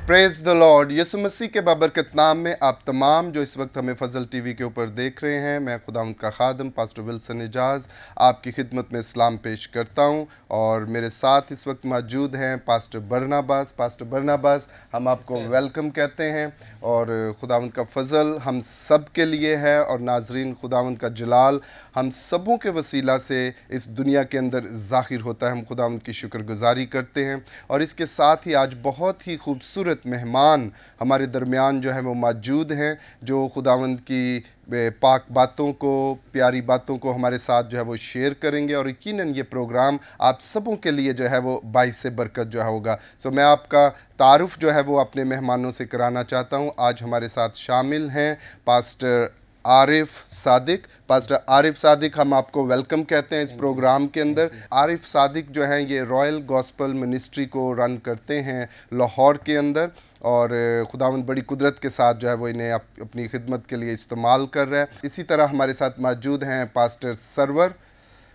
Praise the Lord. यीशु मसीह के बाबरकत नाम में आप तमाम जो इस वक्त हमें फजल टीवी के ऊपर देख रहे हैं, मैं खुदावंद का खादम पास्टर विल्सन एजाज आपकी खिदमत में इस्लाम पेश करता हूं। और मेरे साथ इस वक्त मौजूद हैं पास्टर बरनाबास। पास्टर बरनाबास, हम आपको वेलकम कहते हैं और खुदावंद का फजल हम सब के लिए है और नाजरीन, खुदावंद का जलाल हम सबों के वसीला से इस दुनिया के अंदर ज़ाहिर होता है। हम खुदावंद की शुक्रगुजारी करते हैं और इसके साथ ही आज बहुत ही खूबसूरत मेहमान हमारे दरमियान जो है वो मौजूद हैं, जो खुदावंद की पाक बातों को, प्यारी बातों को हमारे साथ जो है वो शेयर करेंगे और यकीनन ये प्रोग्राम आप सबों के लिए जो है वो बाइस से बरकत जो है होगा। सो मैं आपका तारुफ जो है वो अपने मेहमानों से कराना चाहता हूँ। आज हमारे साथ शामिल हैं पास्टर आरिफ सादिक। पास्टर आरिफ सादिक, हम आपको वेलकम कहते हैं इस प्रोग्राम के अंदर। आरिफ सादिक जो हैं ये रॉयल गॉस्पल मिनिस्ट्री को रन करते हैं लाहौर के अंदर और खुदावंद बड़ी कुदरत के साथ जो है वो इन्हें अपनी खिदमत के लिए इस्तेमाल कर रहा है। इसी तरह हमारे साथ मौजूद हैं पास्टर सरवर,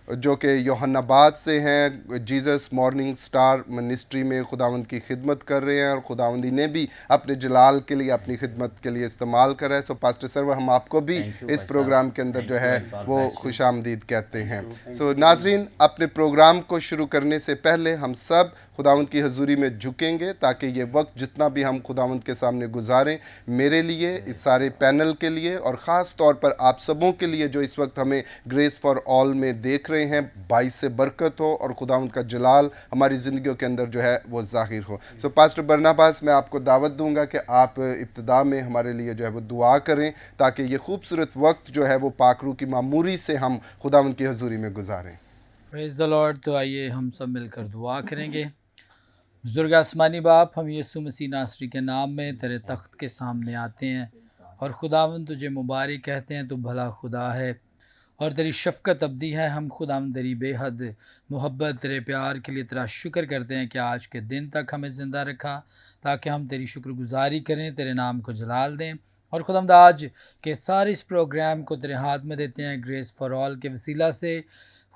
जो कि यूहन्नाबाद से हैं, जीसस मॉर्निंग स्टार मिनिस्ट्री में खुदावंद की खिदमत कर रहे हैं और खुदावंदी ने भी अपने जलाल के लिए, अपनी खिदमत के लिए इस्तेमाल करा है। सो पास्टर सरवर, हम आपको भी इस प्रोग्राम के अंदर जो है वो खुशामदीद कहते हैं। सो नाजरीन, अपने प्रोग्राम को शुरू करने से पहले हम सब खुदावंद की हजूरी में झुकेंगे ताकि ये वक्त जितना भी हम खुदावंद के सामने गुजारें, मेरे लिए, इस सारे पैनल के लिए और ख़ास तौर पर आप सबों के लिए जो इस वक्त हमें ग्रेस फॉर ऑल में देख रहे हैं, बाइस से बरकत हो और खुदावंद का जलाल हमारी ज़िंदगियों के अंदर जो है वो ज़ाहिर हो। सो पास्टर बरनाबास, मैं आपको दावत दूंगा कि आप इब्तिदा में हमारे लिए जो है वो दुआ करें ताकि ये खूबसूरत वक्त जो है वो पाकरू की मामूरी से हम खुदावंद की हजूरी में गुजारें। Praise the Lord. तो आइए हम सब मिलकर दुआ करेंगे। बुजुर्ग आसमानी बाप, हम यीशु मसीह नासरी के नाम में तेरे तख्त के सामने आते हैं और खुदावंद तुझे मुबारक कहते हैं। तू भला खुदा है और तेरी शफ़क़त अब्दी है। हम खुदावंद तेरी बेहद मोहब्बत, तेरे प्यार के लिए तेरा शुक्र करते हैं कि आज के दिन तक हमें ज़िंदा रखा ताकि हम तेरी शुक्रगुजारी करें, तेरे नाम को जलाल दें। और खुदावंद आज के सारे इस प्रोग्राम को तेरे हाथ में देते हैं। ग्रेस फॉर ऑल के वसीला से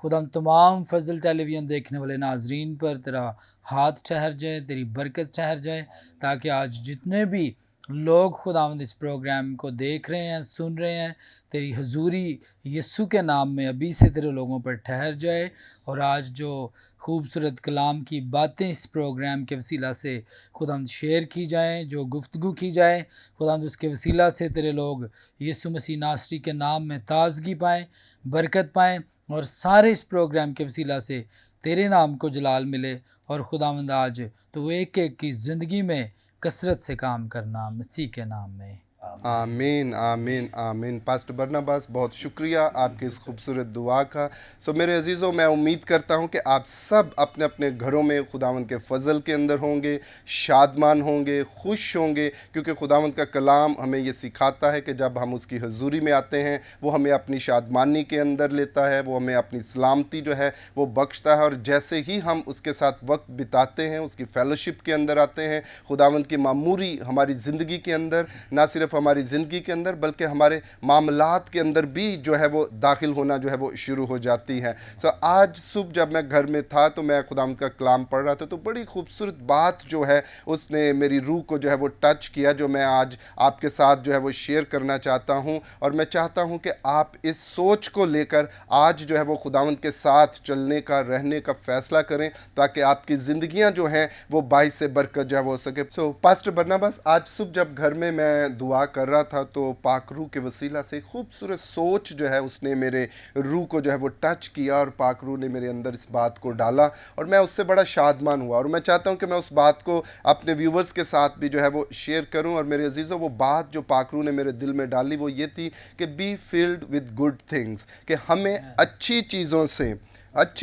खुदावंद तमाम फजल टेलीविज़न देखने वाले नाजरीन पर तेरा हाथ ठहर जाए, तेरी बरकत ठहर जाए ताकि आज जितने भी लोग खुदावंद इस प्रोग्राम को देख रहे हैं, सुन रहे हैं, तेरी हजूरी यीशु के नाम में अभी से तेरे लोगों पर ठहर जाए। और आज जो खूबसूरत कलाम की बातें इस प्रोग्राम के वसीला से खुदावंद शेयर की जाएं, जो गुफ्तगू की जाए खुदावंद, उसके वसीला से तेरे लोग यीशु मसीह नासरी के नाम में ताजगी पाएँ, बरकत पाएँ और सारे इस प्रोग्राम के वसीला से तेरे नाम को जलाल मिले। और खुदावंद आज तो एक एक की ज़िंदगी में कसरत से काम करना, मसीह के नाम में आमीन आमीन आमीन। पास्टर बरनाबास, बहुत शुक्रिया आपके इस खूबसूरत दुआ का। सो मेरे अजीज़ों, मैं उम्मीद करता हूँ कि आप सब अपने अपने घरों में खुदावंद के फ़ज़ल के अंदर होंगे, शादमान होंगे, खुश होंगे, क्योंकि खुदावंद का कलाम हमें ये सिखाता है कि जब हम उसकी हजूरी में आते हैं वो हमें अपनी शादमानी के अंदर लेता है, वो हमें अपनी सलामती जो है वो बख्शता है। और जैसे ही हम उसके साथ वक्त बिताते हैं, उसकी फ़ेलोशिप के अंदर आते हैं, खुदावंद की मामूरी हमारी ज़िंदगी के अंदर, ना सिर्फ हमारी ज़िंदगी के अंदर बल्कि हमारे मामलात के अंदर भी जो है वो दाखिल होना जो है वो शुरू हो जाती है। सो आज सुबह जब मैं घर में था तो मैं खुदावंद का कलाम पढ़ रहा था, तो बड़ी खूबसूरत बात जो है उसने मेरी रूह को जो है वो टच किया, जो मैं आज आपके साथ जो है वो शेयर करना चाहता हूँ। और मैं चाहता हूँ कि आप इस सोच को लेकर आज जो है वो खुदावंद के साथ चलने का, रहने का फ़ैसला करें ताकि आपकी ज़िंदगियाँ जो हैं वो बाइस से बरकत जो है वो हो सके। सो पास्टर बरनाबास, आज सुबह जब घर में मैं दुआ कर रहा था तो पाक रूह के वसीला से खूबसूरत सोच जो है उसने मेरे रूह को जो है वो टच किया और पाक रूह ने मेरे अंदर इस बात को डाला और मैं उससे बड़ा शादमान हुआ। और मैं चाहता हूं कि मैं उस बात को अपने व्यूवर्स के साथ भी जो है वो शेयर करूं। और मेरे अजीज़ों, वो बात जो पाक रूह ने मेरे दिल में डाली वो ये थी कि be filled with good things, कि हमें अच्छी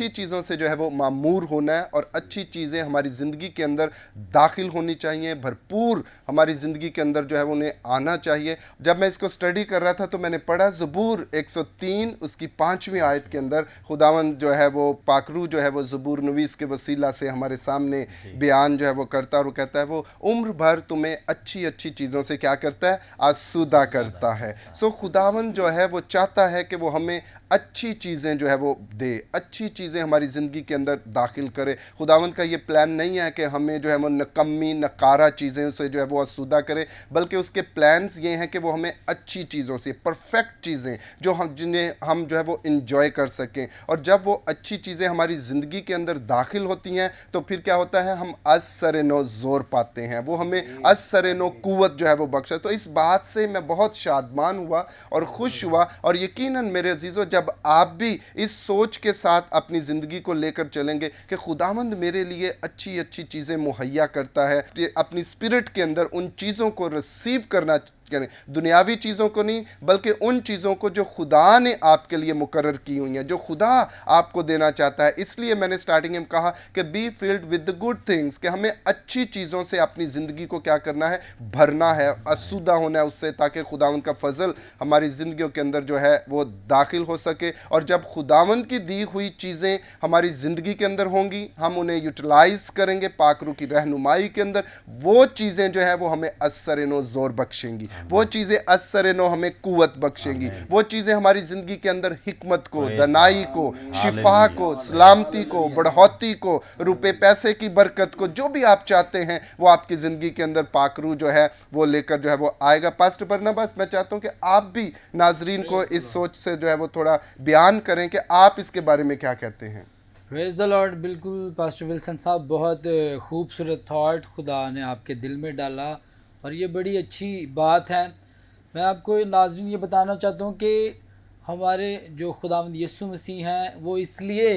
चीज़ों से जो है वो मामूर होना है और अच्छी चीज़ें हमारी ज़िंदगी के अंदर दाखिल होनी चाहिए, भरपूर हमारी ज़िंदगी के अंदर जो है वो उन्हें आना चाहिए। जब मैं इसको स्टडी कर रहा था तो मैंने पढ़ा ज़बूर 103 उसकी 5वीं आयत के अंदर खुदावंद जो है वो पाकरू जो है वो ज़बूर नवीस के वसीला से हमारे सामने बयान जो है वो करता है और वो कहता है वो उम्र भर तुम्हें अच्छी अच्छी चीज़ों से क्या करता है, आसूदा करता है। सो खुदावंद जो है वो चाहता है कि वो हमें अच्छी चीज़ें जो है वो दे, अच्छी अच्छी चीज़ें हमारी ज़िंदगी के अंदर दाखिल करे। खुदावंद का ये प्लान नहीं है कि हमें जो है वो नकम्मी नकारा चीज़ें से जो है वो आसूदा करे, बल्कि उसके प्लान्स ये हैं कि वो हमें अच्छी चीज़ों से, परफेक्ट चीज़ें जो हम जिन्हें हम जो है वो इंजॉय कर सकें। और जब वो अच्छी चीज़ें हमारी ज़िंदगी के अंदर दाखिल होती हैं तो फिर क्या होता है, हम असर नो ज़ोर पाते हैं, वो हमें असर नो कुव्वत जो है वो बख्शा। तो इस बात से मैं बहुत शादमान हुआ और खुश हुआ, और यकीनन मेरे अजीज़ों जब आप भी इस सोच के साथ अपनी ज़िंदगी को लेकर चलेंगे कि खुदावंद मेरे लिए अच्छी अच्छी चीज़ें मुहैया करता है, कि अपनी स्पिरिट के अंदर उन चीज़ों को रिसीव करना करें, दुनियावी चीज़ों को नहीं बल्कि उन चीज़ों को जो खुदा ने आपके लिए मुकर्रर की हुई हैं, जो खुदा आपको देना चाहता है। इसलिए मैंने स्टार्टिंग में कहा कि be filled with the good things, कि हमें अच्छी चीज़ों से अपनी ज़िंदगी को क्या करना है, भरना है, आसूदा होना है उससे, ताकि खुदावंद का फजल हमारी ज़िंदगियों के अंदर जो है वो दाखिल हो सके। और जब खुदावंद की दी हुई चीज़ें हमारी ज़िंदगी के अंदर होंगी, हम उन्हें यूटिलाइज़ करेंगे पाकरू की रहनुमाई के अंदर, वो चीज़ें जो है वो हमें असर नो ज़ोर बख्शेंगी, वो चीज़ें असर नो हमें कुव्वत बख्शेंगी, वो चीज़ें हमारी ज़िंदगी के अंदर हिकमत को, दनाई को, शिफा को, सलामती को, बढ़ोती को, रुपए पैसे की बरकत को, जो भी आप चाहते हैं वो आपकी ज़िंदगी के अंदर पाकरू जो है वो लेकर जो है वो आएगा। पास्टर बरनबास, मैं चाहता हूँ कि आप भी नाजरीन को इस सोच से जो है वो थोड़ा बयान करें कि आप इसके बारे में क्या कहते हैं। Praise the Lord. बिल्कुल पास्टर विल्सन साहब, बहुत खूबसूरत थॉट खुदा ने आपके दिल में डाला और ये बड़ी अच्छी बात है। मैं आपको नाज़रीन ये बताना चाहता हूँ कि हमारे जो खुदावंद यीशु मसीह हैं वो इसलिए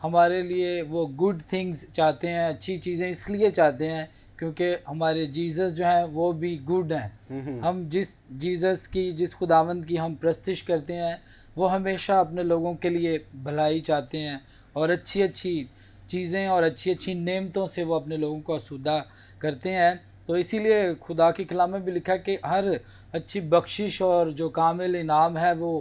हमारे लिए वो गुड थिंग्स चाहते हैं, अच्छी चीज़ें इसलिए चाहते हैं क्योंकि हमारे जीसस जो हैं वो भी गुड हैं। हम जिस जीसस की, जिस खुदावंद की हम प्रस्तिश करते हैं, वो हमेशा अपने लोगों के लिए भलाई चाहते हैं और अच्छी अच्छी चीज़ें और अच्छी अच्छी नेमतों से वो अपने लोगों को आसूदा करते हैं। तो इसीलिए खुदा के कलाम में भी लिखा कि हर अच्छी बख्शिश और जो कामिल इनाम है वो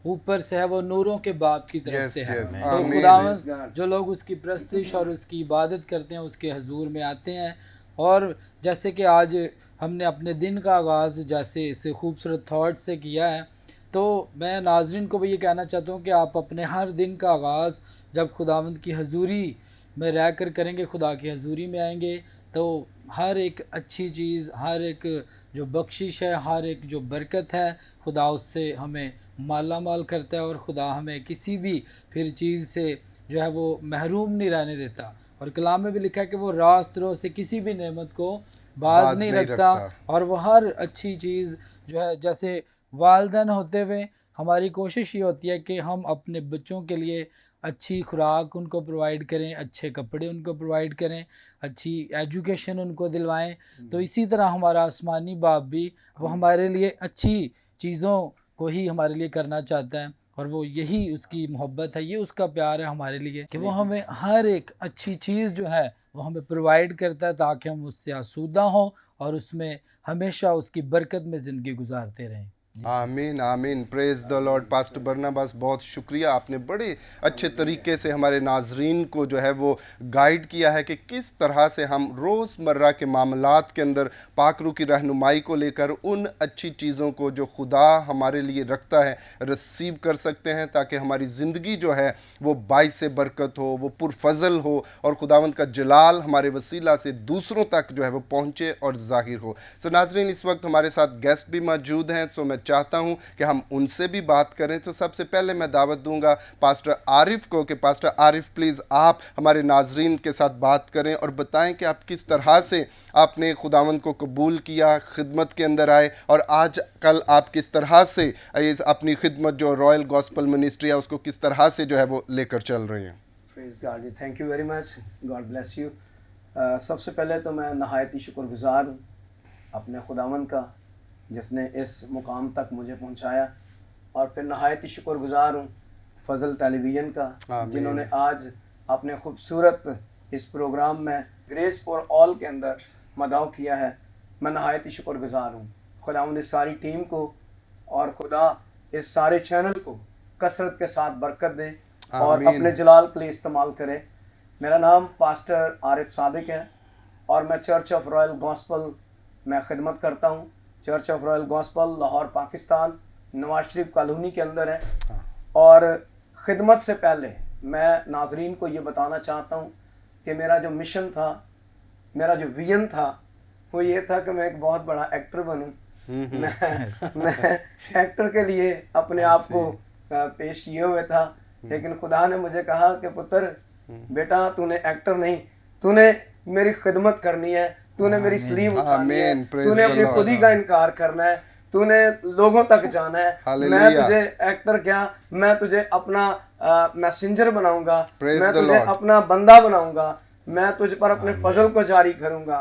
ऊपर से है, वो नूरों के बाप की तरफ से है। तो खुदावंद जो लोग उसकी प्रस्तिश और उसकी इबादत करते हैं उसके हजूर में आते हैं। और जैसे कि आज हमने अपने दिन का आगाज़ जैसे इस खूबसूरत थॉट से किया है, तो मैं नाज़रीन को भी ये कहना चाहता हूँ कि आप अपने हर दिन का आगाज़ जब खुदावंद की हजूरी में रह कर करेंगे, खुदा की हजूरी में आएंगे, तो हर एक अच्छी चीज़, हर एक जो बख्शिश है, हर एक जो बरकत है, खुदा उससे हमें माला माल करता है और खुदा हमें किसी भी फिर चीज़ से जो है वो महरूम नहीं रहने देता। और कलाम में भी लिखा है कि वो रास्त रो से किसी भी नेमत को बाज नहीं रखता। और वो हर अच्छी चीज़ जो है, जैसे वालिदैन होते हुए हमारी कोशिश ये होती है कि हम अपने बच्चों के लिए अच्छी खुराक उनको प्रोवाइड करें, अच्छे कपड़े उनको प्रोवाइड करें, अच्छी एजुकेशन उनको दिलवाएं। तो इसी तरह हमारा आसमानी बाप भी वो हमारे लिए अच्छी चीज़ों को ही हमारे लिए करना चाहता है, और वो यही उसकी मोहब्बत है, ये उसका प्यार है हमारे लिए कि वो हमें हर एक अच्छी चीज़ जो है वो हमें प्रोवाइड करता है ताकि हम उससे आसूदा हों और उसमें हमेशा उसकी बरकत में ज़िंदगी गुजारते रहें। आमीन आमीन, प्रेज द लॉर्ड। पास्टर बरनबास, बहुत शुक्रिया, आपने बड़े अच्छे तरीके से हमारे नाजरीन को जो है वो गाइड किया है कि किस तरह से हम रोज़मर्रा के मामलात के अंदर पाकरू की रहनुमाई को लेकर उन अच्छी चीज़ों को जो खुदा हमारे लिए रखता है रिसीव कर सकते हैं, ताकि हमारी ज़िंदगी जो है वो बाइस बरकत हो, वो पुरफजल हो, और खुदावंद का जलाल हमारे वसीला से दूसरों तक जो है वो पहुँचे और ज़ाहिर हो। सो नाजरीन, इस वक्त हमारे साथ गेस्ट भी मौजूद हैं, सो मैं चाहता हूं कि हम उनसे भी बात करें। तो सबसे पहले मैं दावत दूंगा पास्टर आरिफ को कि पास्टर आरिफ प्लीज़ आप हमारे नाजरीन के साथ बात करें और बताएं कि आप किस तरह से आपने खुदावंद को कबूल किया, खिदमत के अंदर आए, और आज कल आप किस तरह से अपनी खिदमत जो रॉयल गॉस्पल मिनिस्ट्री है उसको किस तरह से जो है वो लेकर चल रहे हैं। Praise God ji, thank you very much, God bless you. सबसे पहले तो मैं नहायत ही शुक्रगुज़ार हूँ अपने खुदावंद का जिसने इस मुकाम तक मुझे पहुँचाया, और फिर नहायत ही शुक्रगुज़ार हूँ फजल टेलीविज़न का जिन्होंने आज अपने खूबसूरत इस प्रोग्राम में ग्रेस फॉर ऑल के अंदर मदाव किया है। मैं नहायत ही शुक्रगुज़ार हूँ खुदावंद इस सारी टीम को, और खुदा इस सारे चैनल को कसरत के साथ बरकत दे और अपने जलाल के लिए इस्तेमाल करे। मेरा नाम पास्टर आरिफ सादिक है और मैं चर्च ऑफ रॉयल गॉस्पल में खिदमत करता हूँ। Church of royal gospel Lahore Pakistan Nawaz Sharif colony के अंदर है। और ख़िदमत से पहले मैं नाजरीन को ये बताना चाहता हूँ कि मेरा जो मिशन था, मेरा जो विजन था, वो ये था कि मैं एक बहुत बड़ा एक्टर बनूं। मैं एक्टर के लिए अपने आप को पेश किए हुए था, लेकिन खुदा ने मुझे कहा कि पुत्र बेटा, तूने एक्टर नहीं, तूने मेरी खिदमत करनी है, तूने मेरी स्लीव उठानी है, तूने अपनी खुदी का इनकार करना है, तूने लोगों तक जाना है। मैं तुझे एक्टर क्या, मैं तुझे अपना मैसेंजर बनाऊंगा, मैं तुझे अपना बंदा बनाऊंगा, मैं तुझ पर अपने फजल को जारी करूंगा,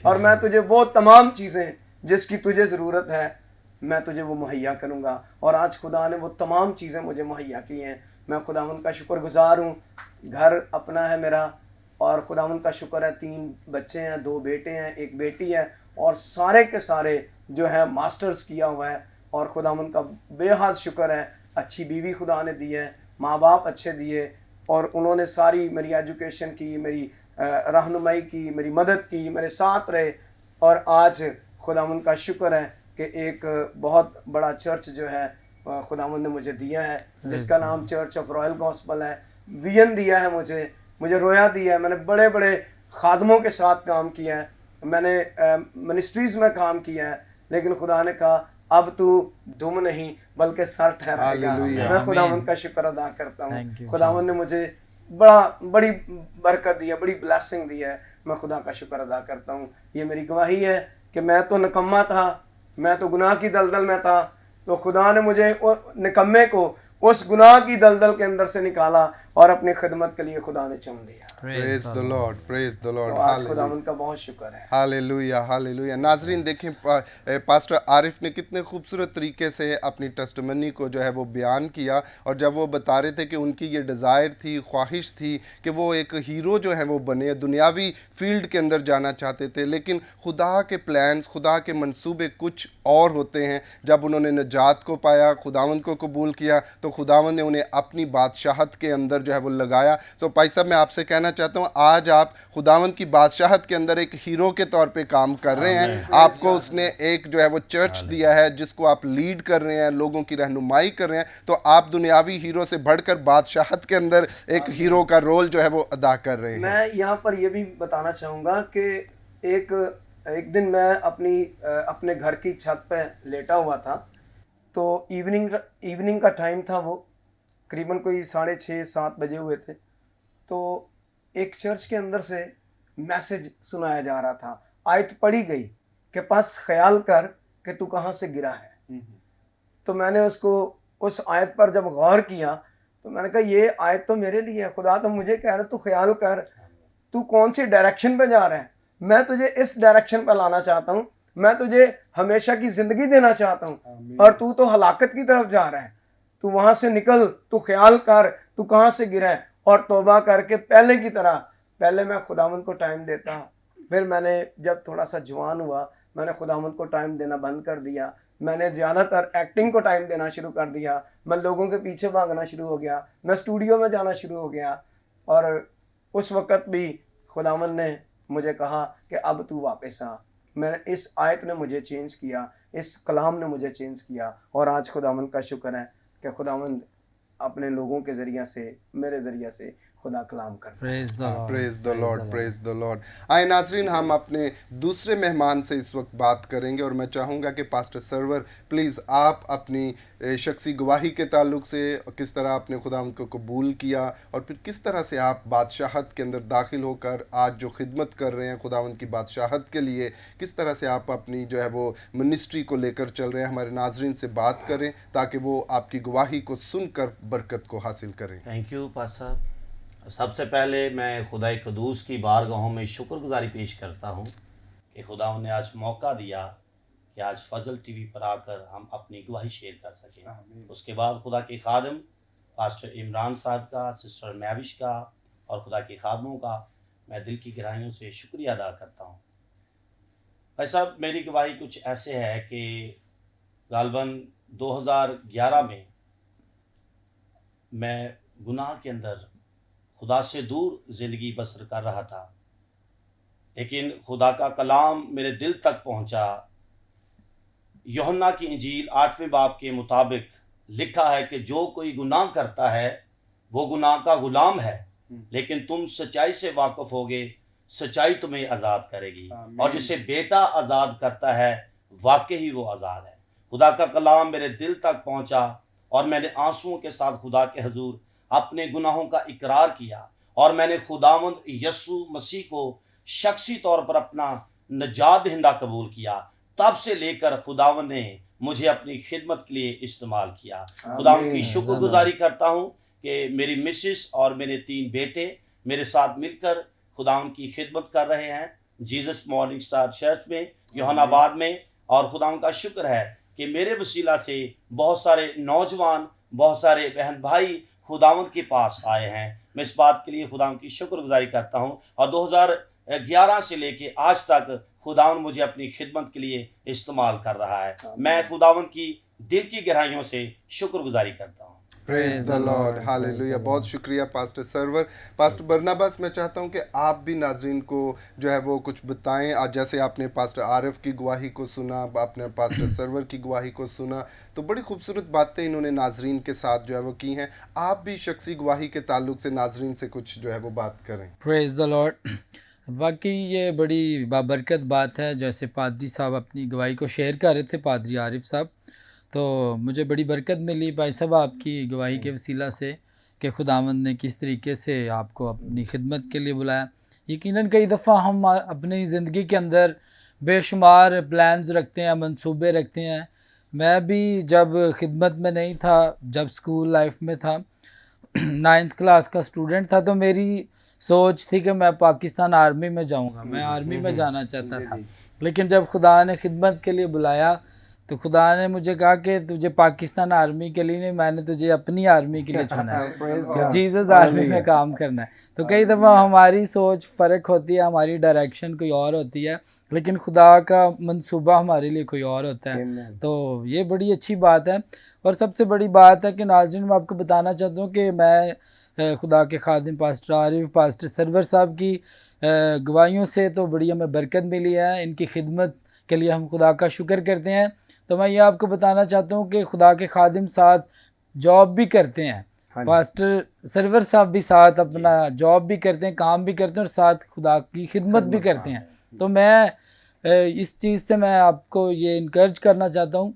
और मैं तुझे वो तमाम चीज़ें जिसकी तुझे ज़रूरत है मैं तुझे वो मुहैया करूंगा। और आज खुदा ने वो तमाम चीज़ें मुझे मुहैया की हैं। मैं खुदावंद का शुक्रगुजार हूँ। घर अपना है मेरा, और खुदावंद का शुक्र है 3 बच्चे हैं, 2 बेटे हैं, 1 बेटी है, और सारे के सारे जो है मास्टर्स किया हुआ है। और खुदावंद का बेहद शुक्र है, अच्छी बीवी खुदा ने दी है, माँ बाप अच्छे दिए, और उन्होंने सारी मेरी एजुकेशन की, मेरी रहनुमाई की, मेरी मदद की, मेरे साथ रहे। और आज खुदावंद का शुक्र है कि एक बहुत बड़ा चर्च जो है खुदावंद ने मुझे दिया है, जिसका नाम चर्च ऑफ रॉयल गॉस्पल है। विजन दिया है मुझे रोया दिया है। मैंने बड़े बड़े खादमों के साथ काम किया है, मैंने मिनिस्ट्रीज़ में काम किया है, लेकिन खुदा ने कहा अब तू दुम नहीं बल्कि सर ठहराएगा। मैं खुदावंद का शुक्र अदा करता हूँ। खुदावंद ने मुझे बड़ी बरकत दी है, बड़ी ब्लेसिंग दी है। मैं खुदा का शुक्र अदा करता हूँ। ये मेरी गवाही है कि मैं तो निकम्मा था, मैं तो गुनाह की दलदल में था, तो खुदा ने मुझे निकम्मे को उस गुनाह की दलदल के अंदर से निकाला और अपनी खिदमत के लिए खुदा ने चुन दिया। Praise the Lord, praise the Lord. तो आज खुदा उनका बहुत शुक्र है। Hallelujah, hallelujah. नाजरीन देखें, पास्टर आरिफ ने कितने खूबसूरत तरीके से अपनी टेस्टमनी को जो है वो बयान किया। और जब वो बता रहे थे कि उनकी ये डिज़ायर थी, ख्वाहिश थी कि वो एक हीरो जो है वो बने, दुनियावी फील्ड के अंदर जाना चाहते थे, लेकिन खुदा के प्लान्स, खुदा के मंसूबे कुछ और होते हैं। जब उन्होंने नजात को पाया, खुदावंद को कबूल किया, तो खुदावंद ने उन्हें अपनी बादशाहत के अंदर जो है वो लगाया। तो भाई साहब, मैं आपसे कहना चाहता हूँ, आज आप खुदावंद की बादशाहत के अंदर एक हीरो के तौर पे काम कर रहे हैं। आपको उसने एक जो है वो चर्च दिया है जिसको आप लीड कर रहे हैं, लोगों की रहनुमाई कर रहे हैं। तो आप दुनियावी हीरो से बढ़कर बादशाहत के अंदर एक हीरो का रोल जो है वो अदा कर रहे हैं। मैं यहाँ पर यह भी बताना चाहूँगा कि एक दिन मैं अपने घर की छत पे लेटा हुआ था, तो इवनिंग का टाइम था, वो करीबन कोई 6:30-7 बजे हुए थे। तो एक चर्च के अंदर से मैसेज सुनाया जा रहा था, आयत पढ़ी गई कि बस ख्याल कर कि तू कहाँ से गिरा है। तो मैंने उस आयत पर जब गौर किया तो मैंने कहा ये आयत तो मेरे लिए है। खुदा तो मुझे कह रहा तू ख्याल कर, तू कौन सी डायरेक्शन पे जा रहा है, मैं तुझे इस डायरेक्शन पर लाना चाहता हूँ, मैं तुझे हमेशा की जिंदगी देना चाहता हूँ, और तू तो हलाकत की तरफ जा रहा है। तू वहां से निकल, तू ख्याल कर तू कहाँ से गिरा है, और तौबा करके पहले की तरह। पहले मैं खुदावंद को टाइम देता, फिर मैंने जब थोड़ा सा जवान हुआ मैंने खुदावंद को टाइम देना बंद कर दिया। मैंने ज़्यादातर एक्टिंग को टाइम देना शुरू कर दिया, मैं लोगों के पीछे भागना शुरू हो गया, मैं स्टूडियो में जाना शुरू हो गया। और उस वक़्त भी खुदावंद ने मुझे कहा कि अब तू वापस आ। मैंने इस आयत ने मुझे चेंज किया, इस कलाम ने मुझे चेंज किया, और आज खुदावंद का शुक्र है कि खुदावंद अपने लोगों के ज़रिए से, मेरे ज़रिए से खुदा कलाम कर। Praise the Lord, praise the Lord. आए नाजरीन, हम अपने दूसरे मेहमान से इस वक्त बात करेंगे, और मैं चाहूँगा कि पास्टर सरवर प्लीज़ आप अपनी शख्सी गवाही के ताल्लुक से किस तरह आपने खुदा उनको कबूल किया, और फिर किस तरह से आप बादशाहत के अंदर दाखिल होकर आज जो खिदमत कर रहे हैं खुदावंद की बादशाहत के लिए, किस तरह से आप अपनी जो है वो मिनिस्ट्री को लेकर चल रहे हैं, हमारे नाजरीन से बात करें ताकि वो आपकी गवाही को सुनकर बरकत को हासिल करें। Thank you pastor. सबसे पहले मैं खुदाई कदूस की बारगाहों में शुक्रगुजारी पेश करता हूँ कि खुदा ने आज मौका दिया कि आज फजल टीवी पर आकर हम अपनी गवाही शेयर कर सकें। उसके बाद खुदा के खादम पास्टर इमरान साहब का, सिस्टर मैविश का और खुदा के खादमों का मैं दिल की गहराइयों से शुक्रिया अदा करता हूँ। भाई साहब, मेरी गवाही कुछ ऐसे है कि गालबन 2011 में मैं गुनाह के अंदर खुदा से दूर ज़िंदगी बसर कर रहा था, लेकिन खुदा का कलाम मेरे दिल तक पहुंचा। यूहन्ना की इंजील 8वें बाब के मुताबिक लिखा है कि जो कोई गुनाह करता है वो गुनाह का गुलाम है, लेकिन तुम सच्चाई से वाकिफ होगे, सच्चाई तुम्हें आज़ाद करेगी। और जिसे बेटा आज़ाद करता है वाकई ही वो आज़ाद है। खुदा का कलाम मेरे दिल तक पहुंचा और मैंने आंसुओं के साथ खुदा के हुजूर अपने गुनाहों का इकरार किया और मैंने खुदावंद यीशु मसीह को शख्सी तौर पर अपना नजात दहिंदा कबूल किया। तब से लेकर खुदावंद ने मुझे अपनी खिदमत के लिए इस्तेमाल किया। खुदावंद की शुक्रगुजारी करता हूँ कि मेरी मिसेस और मेरे 3 बेटे मेरे साथ मिलकर खुदावंद की खिदमत कर रहे हैं जीसस मॉर्निंग स्टार चर्च में, योहानाबाद में। और खुदावंद का शुक्र है कि मेरे वसीला से बहुत सारे नौजवान, बहुत सारे बहन भाई खुदावंद के पास आए हैं। मैं इस बात के लिए खुदावंद की शुक्रगुजारी करता हूँ। और 2011 से लेके आज तक खुदावंद मुझे अपनी खिदमत के लिए इस्तेमाल कर रहा है। मैं खुदावंद की दिल की गहराइयों से शुक्रगुजारी करता हूँ। Praise the Lord, hallelujah. बहुत शुक्रिया पास्टर सरवर। पास्टर बरनबास, मैं चाहता हूं कि आप भी नाज़रीन को जो है वो कुछ बताएं। आज जैसे आपने पास्टर आरिफ की गवाही को सुना, आपने पास्टर सरवर की गवाही को सुना, तो बड़ी खूबसूरत बातें इन्होंने नाज़रीन के साथ जो है वो की हैं। आप भी शख्सी गवाही के ताल्लुक से नाज़रीन से कुछ जो है वो बात करें। Praise the Lord. वाकई ये बड़ी बाबरकत बात है। जैसे पादरी साहब अपनी गवाही को शेयर कर रहे थे, पादरी आरिफ साहब, तो मुझे बड़ी बरकत मिली भाई साहब आपकी गवाही के वसीला से कि खुदावंद ने किस तरीके से आपको अपनी खिदमत के लिए बुलाया। यकीनन कई दफ़ा हम अपनी ज़िंदगी के अंदर बेशुमार प्लान्स रखते हैं, मंसूबे रखते हैं। मैं भी जब खिदमत में नहीं था, जब स्कूल लाइफ में था, 9th क्लास का स्टूडेंट था, तो मेरी सोच थी कि मैं पाकिस्तान आर्मी में जाऊंगा। मैं आर्मी में जाना चाहता था। लेकिन जब खुदा ने खिदमत के लिए बुलाया तो खुदा ने मुझे कहा कि तुझे पाकिस्तान आर्मी के लिए नहीं, मैंने तुझे अपनी आर्मी के लिए चुना है, जीसस आर्मी में काम करना है। तो कई दफ़ा हमारी सोच फ़र्क होती है, हमारी डायरेक्शन कोई और होती है, लेकिन खुदा का मंसूबा हमारे लिए कोई और होता है। तो ये बड़ी अच्छी बात है। और सबसे बड़ी बात है कि नाज़रीन, मैं आपको बताना चाहता हूँ कि मैं खुदा के खादिम पास्टर आरिफ, पास्टर सरवर साहब की गवाहियों से तो बड़ी हमें बरकत मिली है। इनकी खिदमत के लिए हम खुदा का शुक्र करते हैं। तो मैं ये आपको बताना चाहता हूँ कि खुदा के खादिम साथ जॉब भी करते हैं। पास्टर सरवर साहब भी साथ अपना जॉब भी करते हैं, काम भी करते हैं, और साथ खुदा की खिदमत भी करते हैं। तो मैं इस चीज़ से मैं आपको ये इनकरेज करना चाहता हूँ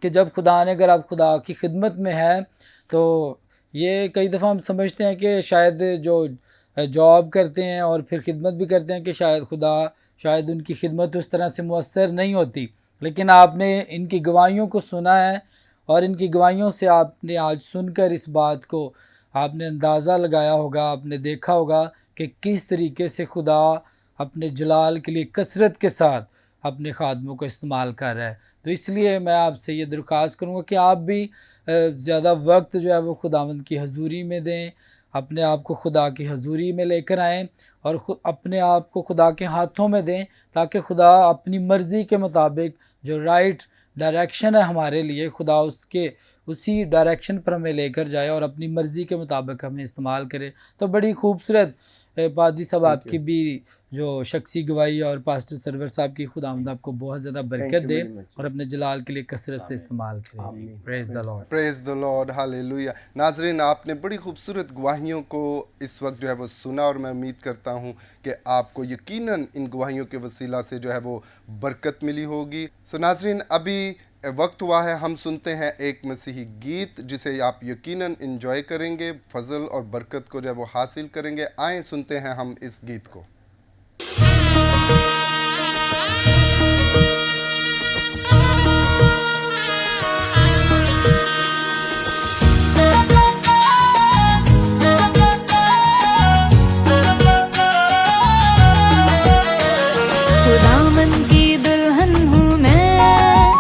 कि जब खुदा ने, अगर आप खुदा की खिदमत में हैं, तो ये कई दफ़ा हम समझते हैं कि शायद जो जॉब करते हैं और फिर खिदमत भी करते हैं कि शायद उनकी खिदमत उस तरह से मुअस्सर नहीं होती। लेकिन आपने इनकी गवाहियों को सुना है और इनकी गवाहियों से आपने आज सुनकर इस बात को आपने अंदाज़ा लगाया होगा, आपने देखा होगा कि किस तरीके से खुदा अपने जलाल के लिए कसरत के साथ अपने खादमों को इस्तेमाल कर रहा है। तो इसलिए मैं आपसे ये दरख्वास्त करूँगा कि आप भी ज़्यादा वक्त जो है वो खुदावंद की हजूरी में दें, अपने आप को खुदा की हजूरी में लेकर आएँ और अपने आप को खुदा के हाथों में दें, ताकि खुदा अपनी मर्ज़ी के मुताबिक जो राइट डायरेक्शन है हमारे लिए, खुदा उसी डायरेक्शन पर हमें लेकर जाए और अपनी मर्ज़ी के मुताबिक हमें इस्तेमाल करे। तो बड़ी खूबसूरत पादरी साहब आपकी भी जो शख्सी गवाही और पास्टर सरवर साहब की, खुदावंद आपको बहुत ज़्यादा बरकत दे और अपने जलाल के लिए कसरत से इस्तेमाल करे। Praise the Lord, praise the Lord, hallelujah. नाज़रीन, आपने बड़ी खूबसूरत गवाहियों को इस वक्त जो है वो सुना और मैं उम्मीद करता हूँ कि आपको यकीनन इन गवाहियों के वसीला से जो है वो बरकत मिली होगी। सो नाज़रीन, अभी वक्त हुआ है, हम सुनते हैं एक मसीही गीत जिसे आप यकीनन एंजॉय करेंगे, फजल और बरकत को जो है वो हासिल करेंगे। आए सुनते हैं हम इस गीत को। खुदावन की दुल्हन हूँ मैं,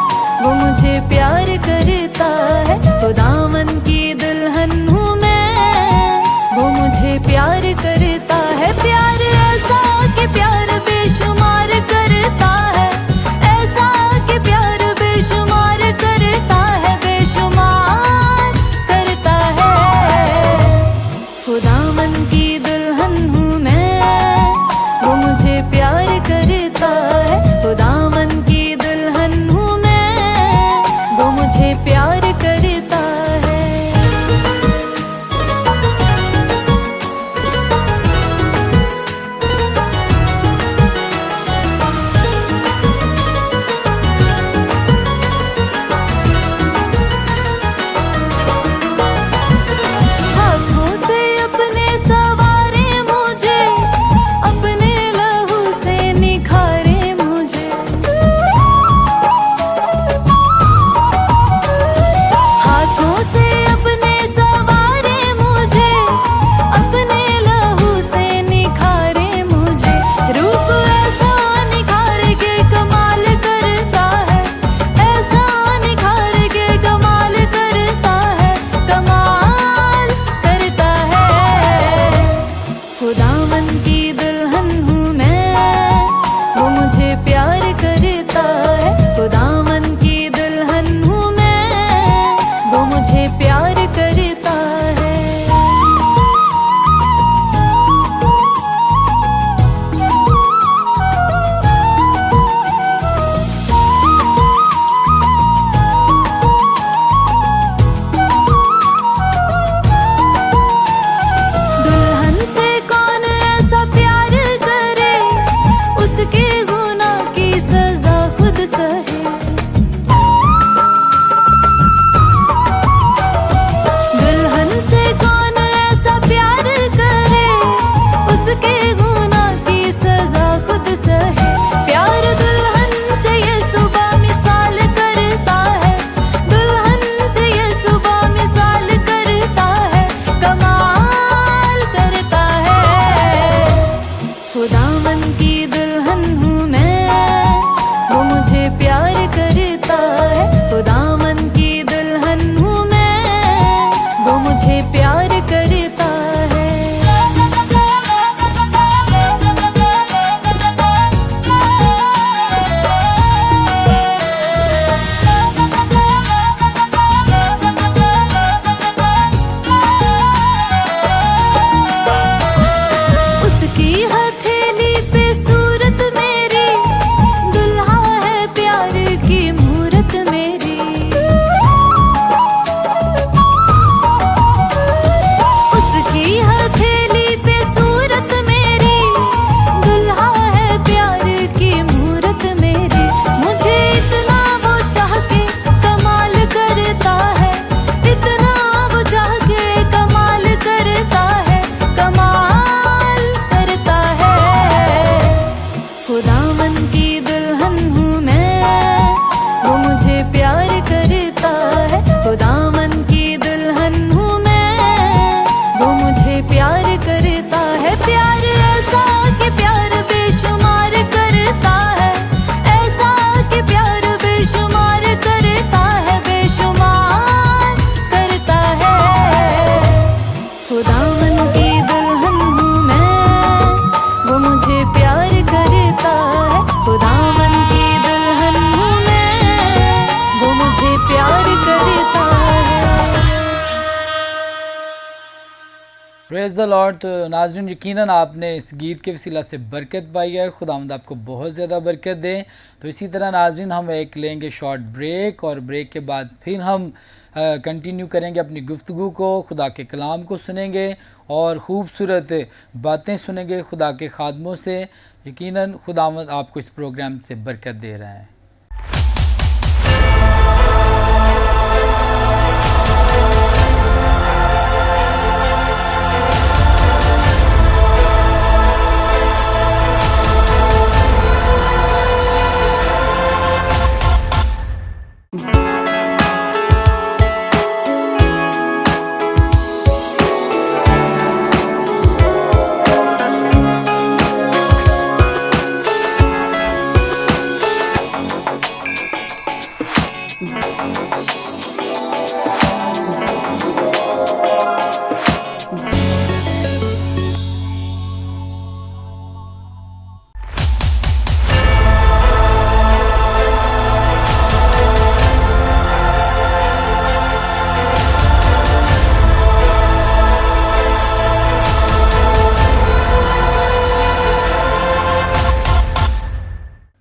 वो मुझे प्यार करता है। खुदावन की दुल्हन हूँ मैं, वो मुझे प्यार करता है। प्यार ऐसा प्रेज़ द लॉर्ड। तो नाज़रीन, यकीनन आपने इस गीत के वसीला से बरकत पाई है। खुदावंद आपको बहुत ज़्यादा बरकत दे। तो इसी तरह नाज़रीन, हम एक लेंगे शॉर्ट ब्रेक और ब्रेक के बाद फिर हम कंटिन्यू करेंगे अपनी गुफ्तगू को, खुदा के कलाम को सुनेंगे और ख़ूबसूरत बातें सुनेंगे खुदा के खादमों से। यकीनन खुदावंद आपको इस प्रोग्राम से बरकत दे रहा है।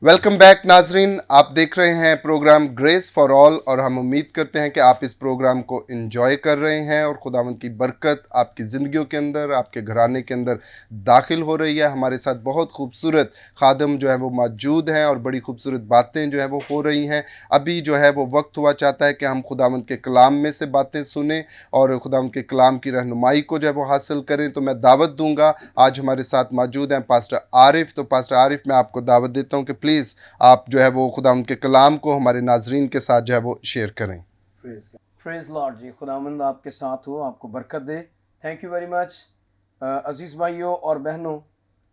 वेलकम बैक नाजरीन, आप देख रहे हैं प्रोग्राम ग्रेस फॉर ऑल और हम उम्मीद करते हैं कि आप इस प्रोग्राम को एंजॉय कर रहे हैं और खुदावंद की बरकत आपकी ज़िंदगियों के अंदर, आपके घराने के अंदर दाखिल हो रही है। हमारे साथ बहुत खूबसूरत खादम जो है वो मौजूद हैं और बड़ी खूबसूरत बातें जो है वो हो रही हैं। अभी जो है वो वक्त हुआ चाहता है कि हम खुदावंद के कलाम में से बातें सुने और खुदावंद के कलाम की रहनुमाई को जो है वो हासिल करें। तो मैं दावत दूंगा, आज हमारे साथ मौजूद हैं पास्टर आरिफ। तो पास्टर आरिफ, मैं आपको दावत देता हूँ कि प्लीज़ आप जो है वो खुदावंद के कलाम को हमारे नाजरीन के साथ जो है वो शेयर करें। प्रेज लॉर्ड जी, खुदावंद आपके साथ हो, आपको बरकत दे। Thank you very much. अजीज़ भाइयों और बहनों,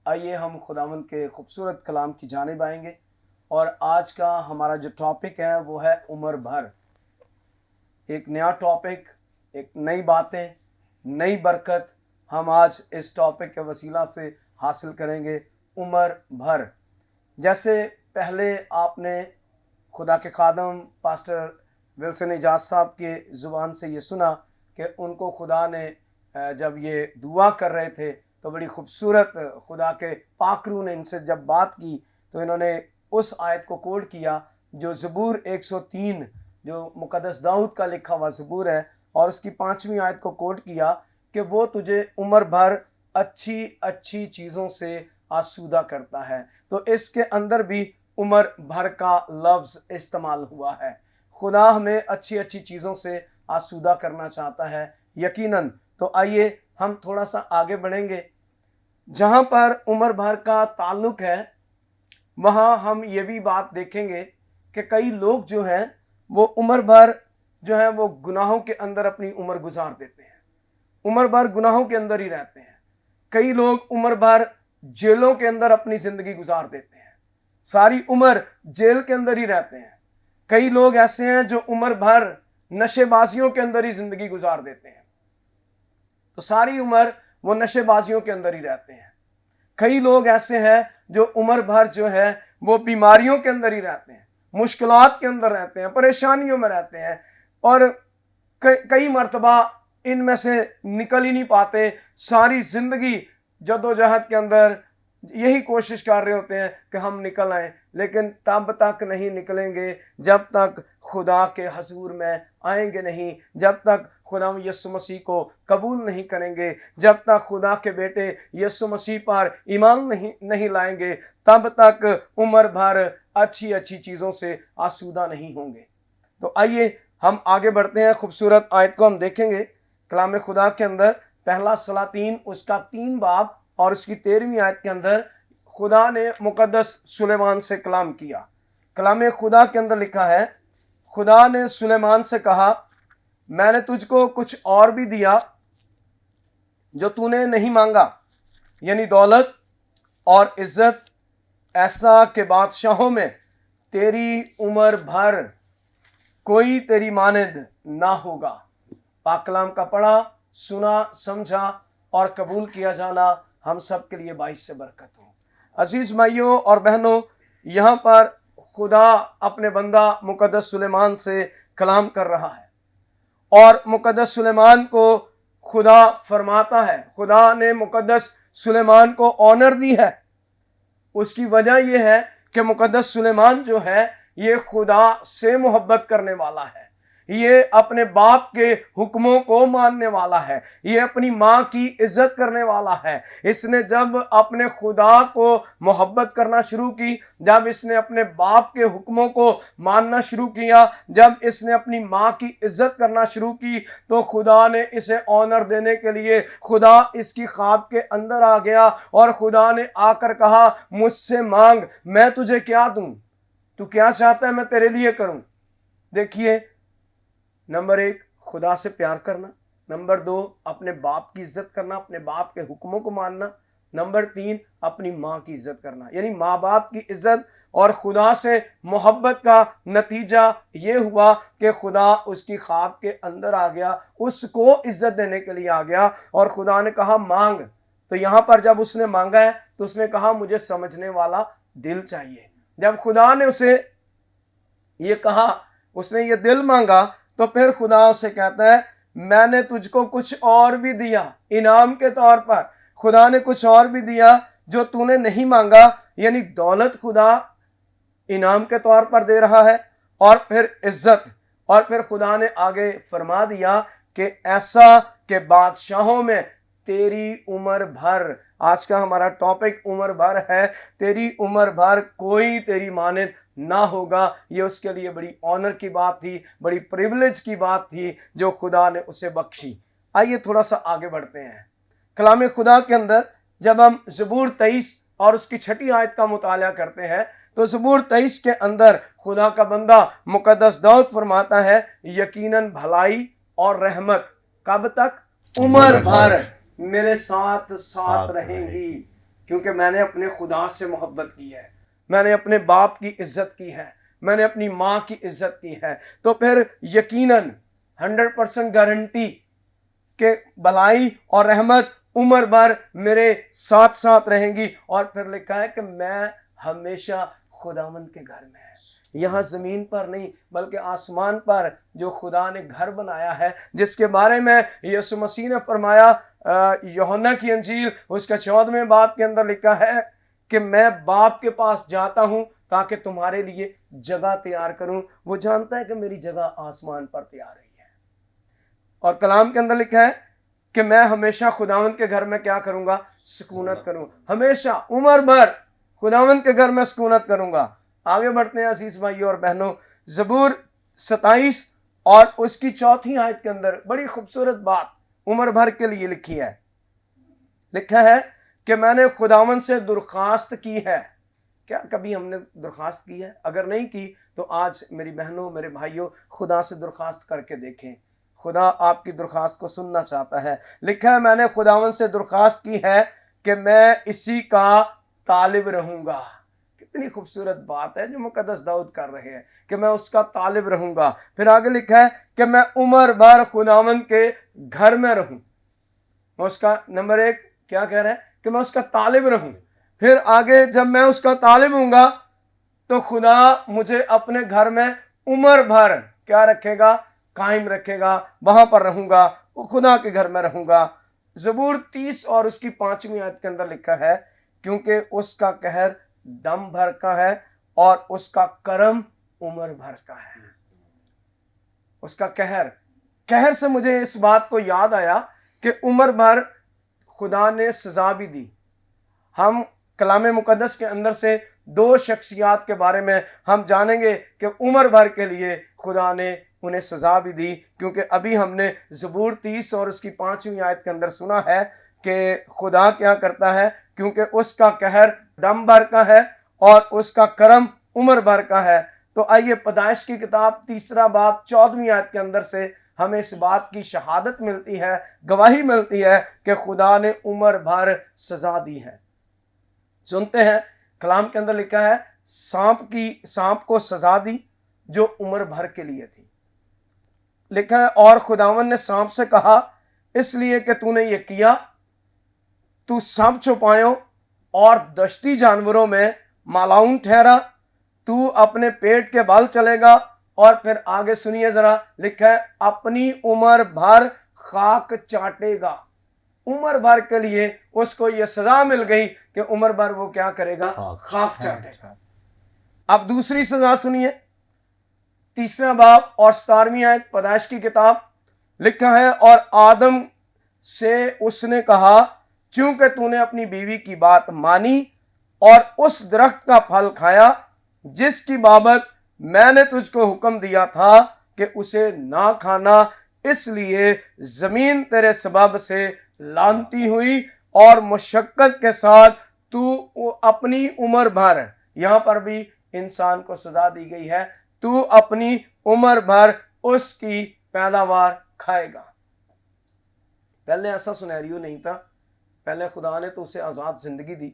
आइए हम खुदावंद के खूबसूरत कलाम की जानिब आएंगे और आज का हमारा जो टॉपिक है वो है उम्र भर। एक नया टॉपिक, एक नई बातें, नई बरकत हम आज इस टॉपिक के वसीला से हासिल करेंगे, उम्र भर। जैसे पहले आपने खुदा के खादम पास्टर विल्सन एजाज साहब के ज़ुबान से ये सुना कि उनको खुदा ने जब ये दुआ कर रहे थे तो बड़ी खूबसूरत खुदा के पाकरू ने इनसे जब बात की तो इन्होंने उस आयत को कोट किया जो ज़बूर 103 जो मुक़द्दस दाऊद का लिखा हुआ ज़बूर है, और उसकी 5वीं आयत को कोट किया कि वो तुझे उम्र भर अच्छी अच्छी चीज़ों से आसूदा करता है। तो इसके अंदर भी उम्र भर का लफ्ज़ इस्तेमाल हुआ है। खुदा हमें अच्छी अच्छी चीज़ों से आसूदा करना चाहता है यकीनन। तो आइए हम थोड़ा सा आगे बढ़ेंगे। जहाँ पर उम्र भर का ताल्लुक़ है वहाँ हम ये भी बात देखेंगे कि कई लोग जो हैं वो उम्र भर जो है वो गुनाहों के अंदर अपनी उम्र गुजार देते हैं, उम्र भर गुनाहों के अंदर ही रहते हैं। कई लोग उम्र भर जेलों के अंदर अपनी ज़िंदगी गुजार देते हैं, सारी उम्र जेल के अंदर ही रहते हैं। कई लोग ऐसे हैं जो उम्र भर नशेबाजियों के अंदर ही ज़िंदगी गुजार देते हैं, तो सारी उम्र वो नशेबाजियों के अंदर ही रहते हैं। कई लोग ऐसे हैं जो उम्र भर जो है वो बीमारियों के अंदर ही रहते हैं, मुश्किलात के अंदर रहते हैं, परेशानियों में रहते हैं और कई मर्तबा इनमें से निकल ही नहीं पाते। सारी ज़िंदगी जद्दोजहद के अंदर यही कोशिश कर रहे होते हैं कि हम निकल आएँ, लेकिन तब तक नहीं निकलेंगे जब तक खुदा के हजूर में आएंगे नहीं, जब तक खुदा यीशु मसीह को कबूल नहीं करेंगे, जब तक खुदा के बेटे यीशु मसीह पर ईमान नहीं लाएंगे, तब तक उम्र भर अच्छी अच्छी चीज़ों से आसूदा नहीं होंगे। तो आइए हम आगे बढ़ते हैं। खूबसूरत आयत को हम देखेंगे कलाम खुदा के अंदर, पहला सलातीन उसका 3 बाब और उसकी 13वीं आयत के अंदर खुदा ने मुक़द्दस सुलेमान से कलाम किया। कलाम खुदा के अंदर लिखा है, खुदा ने सुलेमान से कहा, मैंने तुझको कुछ और भी दिया जो तूने नहीं मांगा, यानी दौलत और इज्जत, ऐसा के बादशाहों में तेरी उम्र भर कोई तेरी मानद ना होगा। पाक कलाम का पढ़ा, सुना, समझा और कबूल किया जाना हम सब के लिए बाइस से बरकत हो। अजीज़ भाइयों और बहनों, यहाँ पर खुदा अपने बंदा मुक़द्दस सुलेमान से कलाम कर रहा है और मुक़द्दस सुलेमान को खुदा फरमाता है, खुदा ने मुकद्दस सुलेमान को ऑनर दी है। उसकी वजह यह है कि मुकद्दस सुलेमान जो है ये खुदा से मोहब्बत करने वाला है, ये अपने बाप के हुक्मों को मानने वाला है, ये अपनी माँ की इज्जत करने वाला है। इसने जब अपने खुदा को मोहब्बत करना शुरू की, जब इसने अपने बाप के हुक्मों को मानना शुरू किया, जब इसने अपनी माँ की इज्जत करना शुरू की, तो खुदा ने इसे ऑनर देने के लिए खुदा इसकी ख्वाब के अंदर आ गया और खुदा ने आकर कहा, मुझसे मांग, मैं तुझे क्या दूं, तू क्या चाहता है मैं तेरे लिए करूं। देखिए, नंबर 1 खुदा से प्यार करना, नंबर 2 अपने बाप की इज्जत करना, अपने बाप के हुक्मों को मानना, नंबर 3 अपनी माँ की इज्जत करना। यानी माँ बाप की इज्जत और खुदा से मोहब्बत का नतीजा ये हुआ कि खुदा उसकी ख्वाब के अंदर आ गया, उसको इज्जत देने के लिए आ गया और खुदा ने कहा मांग। तो यहाँ पर जब उसने मांगा है तो उसने कहा मुझे समझने वाला दिल चाहिए। जब खुदा ने उसे ये कहा, उसने ये दिल मांगा, तो फिर खुदा उसे कहता है मैंने तुझको कुछ और भी दिया इनाम के तौर पर। खुदा ने कुछ और भी दिया जो तूने नहीं मांगा, यानी दौलत खुदा इनाम के तौर पर दे रहा है और फिर इज्जत। और फिर खुदा ने आगे फरमा दिया कि ऐसा कि बादशाहों में तेरी उम्र भर, आज का हमारा टॉपिक उम्र भर है, तेरी उम्र भर कोई तेरी माने ना होगा। ये उसके लिए बड़ी ऑनर की बात थी, बड़ी प्रिविलेज की बात थी जो खुदा ने उसे बख्शी। आइए थोड़ा सा आगे बढ़ते हैं। कलाम खुदा के अंदर जब हम ज़बूर 23 और उसकी 6ठी आयत का मुताला करते हैं तो ज़बूर 23 के अंदर खुदा का बंदा मुकद्दस दाऊद फरमाता है, यकीनन भलाई और रहमत कब तक, उम्र भर मेरे साथ साथ रहेंगी, क्योंकि मैंने अपने खुदा से मोहब्बत की है, मैंने अपने बाप की इज्जत की है, मैंने अपनी माँ की इज्जत की है। तो फिर यकीनन 100% गारंटी के भलाई और रहमत उम्र भर मेरे साथ साथ रहेंगी। और फिर लिखा है कि मैं हमेशा खुदावंद के घर में है, यहाँ ज़मीन पर नहीं बल्कि आसमान पर जो खुदा ने घर बनाया है, जिसके बारे में यीशु मसीह ने फरमाया यूहन्ना की अंजील उसका 14वें बाब के अंदर लिखा है कि मैं बाप के पास जाता हूँ ताकि तुम्हारे लिए जगह तैयार करूँ। वो जानता है कि मेरी जगह आसमान पर तैयार रही है। और कलाम के अंदर लिखा है कि मैं हमेशा खुदावंद के घर में क्या करूँगा, सुकूनत करूँ, हमेशा उम्र भर खुदावंद के घर में सुकूनत करूँगा। आगे बढ़ते हैं अजीज भाइयों और बहनों, ज़बूर 27 और उसकी 4थी आयत के अंदर बड़ी खूबसूरत बात उम्र भर के लिए लिखी है। लिखा है कि मैंने खुदावंद से दरख्वास्त की है। क्या कभी हमने दरख्वास्त की है? अगर नहीं की तो आज मेरी बहनों मेरे भाइयों खुदा से दरख्वास्त करके देखें, खुदा आपकी दरख्वास्त को सुनना चाहता है। लिखा है मैंने खुदावंद से दरख्वास्त की है कि मैं इसी का तालिब रहूँगा। कितनी खूबसूरत बात है जो मुकद्दस दाऊद कर रहे हैं कि मैं उसका तालिब रहूँगा। फिर आगे लिखा है कि मैं उम्र भर खुदावंद के घर में रहूँ। मैं उसका नंबर 1 क्या कह रहा है कि मैं उसका तालिब रहूँ। फिर आगे जब मैं उसका तालिब हूँगा तो खुदा मुझे अपने घर में उम्र भर क्या रखेगा, कायम रखेगा, वहाँ पर रहूँगा, वो खुदा के घर में रहूँगा। ज़बूर 30 और उसकी 5वीं आयत के अंदर लिखा है क्योंकि उसका कहर दम भर का है और उसका करम उम्र भर का है। उसका कहर से मुझे इस बात को याद आया कि उम्र भर खुदा ने सजा भी दी। हम कलाम मुकद्दस के अंदर से 2 शख्सियात के बारे में हम जानेंगे कि उम्र भर के लिए खुदा ने उन्हें सजा भी दी, क्योंकि अभी हमने ज़बूर 30 और उसकी 5वीं आयत के अंदर सुना है कि खुदा क्या करता है, क्योंकि उसका कहर दम भर का है और उसका करम उम्र भर का है। तो आइए पैदाइश की किताब 3 बाब 14वीं आयत के अंदर से हमें इस बात की शहादत मिलती है, गवाही मिलती है कि खुदा ने उम्र भर सजा दी है। सुनते हैं, कलाम के अंदर लिखा है सांप को सजा दी जो उम्र भर के लिए थी। लिखा है और खुदावन ने सांप से कहा इसलिए कि तूने ये किया, तू सांप छुपायो और दश्ती जानवरों में मालाउन ठहरा, तू अपने पेट के बल चलेगा। और फिर आगे सुनिए जरा, लिखा है अपनी उम्र भर खाक चाटेगा। उम्र भर के लिए उसको ये सजा मिल गई कि उम्र भर वो क्या करेगा, खाक चाटेगा। अब दूसरी सजा सुनिए, 3 बाब और 17वीं आयत पैदाइश की किताब, लिखा है और आदम से उसने कहा, चूंकि तूने अपनी बीवी की बात मानी और उस दरख्त का फल खाया जिसकी बाबत मैंने तुझको हुक्म दिया था कि उसे ना खाना, इसलिए जमीन तेरे सबब से लानती हुई और मुशक्कत के साथ तू अपनी उम्र भर, यहां पर भी इंसान को सजा दी गई है, तू अपनी उम्र भर उसकी पैदावार खाएगा। पहले ऐसा सिनेरियो नहीं था, पहले खुदा ने तो उसे आज़ाद ज़िंदगी दी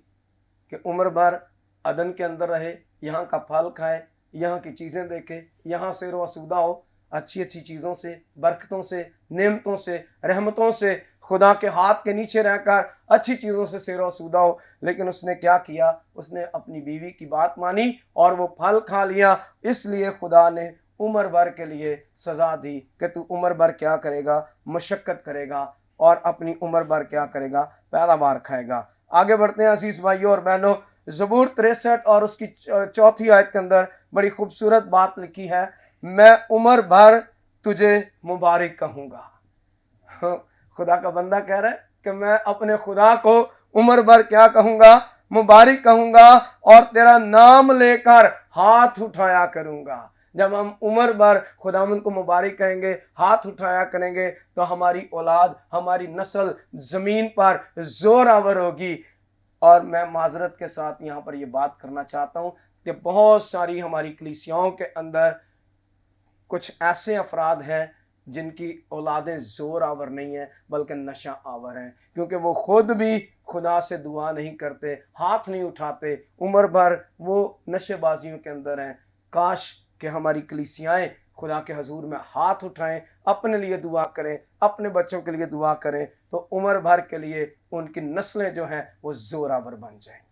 कि उम्र भर अदन के अंदर रहे, यहाँ का फल खाए, यहाँ की चीज़ें देखे, यहाँ से रोआसूदा हो, अच्छी अच्छी चीज़ों से, बरकतों से, नेमतों से, रहमतों से, खुदा के हाथ के नीचे रहकर अच्छी चीज़ों से सेरोसूदा हो। लेकिन उसने क्या किया, उसने अपनी बीवी की बात मानी और वो फल खा लिया, इसलिए खुदा ने उम्र भर के लिए सज़ा दी कि तू उम्र भर क्या करेगा, मशक्क़त करेगा और अपनी उम्र भर क्या करेगा, पैदावार खाएगा। आगे बढ़ते हैं अजीज़ भाइयों और बहनों, ज़बूर 63 और उसकी 4थी आयत के अंदर बड़ी खूबसूरत बात लिखी है, मैं उम्र भर तुझे मुबारक कहूँगा। खुदा का बंदा कह रहा है कि मैं अपने खुदा को उम्र भर क्या कहूँगा, मुबारक कहूँगा और तेरा नाम लेकर हाथ उठाया करूँगा। जब हम उम्र भर खुदावंद को मुबारक कहेंगे, हाथ उठाया करेंगे, तो हमारी औलाद, हमारी नस्ल ज़मीन पर ज़ोरावर होगी। और मैं माजरत के साथ यहाँ पर ये बात करना चाहता हूँ कि बहुत सारी हमारी कलीसियाओं के अंदर कुछ ऐसे अफराद हैं जिनकी औलादें ज़ोर आवर नहीं है बल्कि नशा आवर हैं, क्योंकि वो खुद भी खुदा से दुआ नहीं करते, हाथ नहीं उठाते, उम्र भर वो नशेबाजियों के अंदर हैं। काश कि हमारी कलीसियाएँ खुदा के हजूर में हाथ उठाएं, अपने लिए दुआ करें, अपने बच्चों के लिए दुआ करें, तो उम्र भर के लिए उनकी नस्लें जो हैं वो ज़ोरावर बन जाएंगी।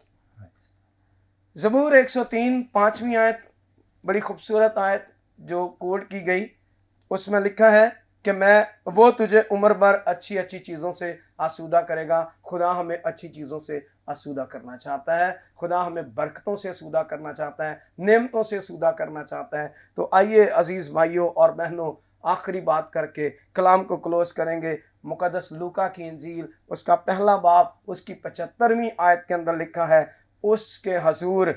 ज़बूर 103 5वीं आयत, बड़ी खूबसूरत आयत जो कोट की गई, उसमें लिखा है कि वो तुझे उम्र भर अच्छी अच्छी चीज़ों से आसूदा करेगा। खुदा हमें अच्छी चीज़ों से आसूदा करना चाहता है, खुदा हमें बरकतों से आसूदा करना चाहता है, नेमतों से आसूदा करना चाहता है। तो आइए अजीज़ भाइयों और बहनों, आखिरी बात करके कलाम को क्लोज़ करेंगे। मुक़द्दस लूका की इंजील उसका 1 बाब उसकी 75वीं आयत के अंदर लिखा है, उसके हजूर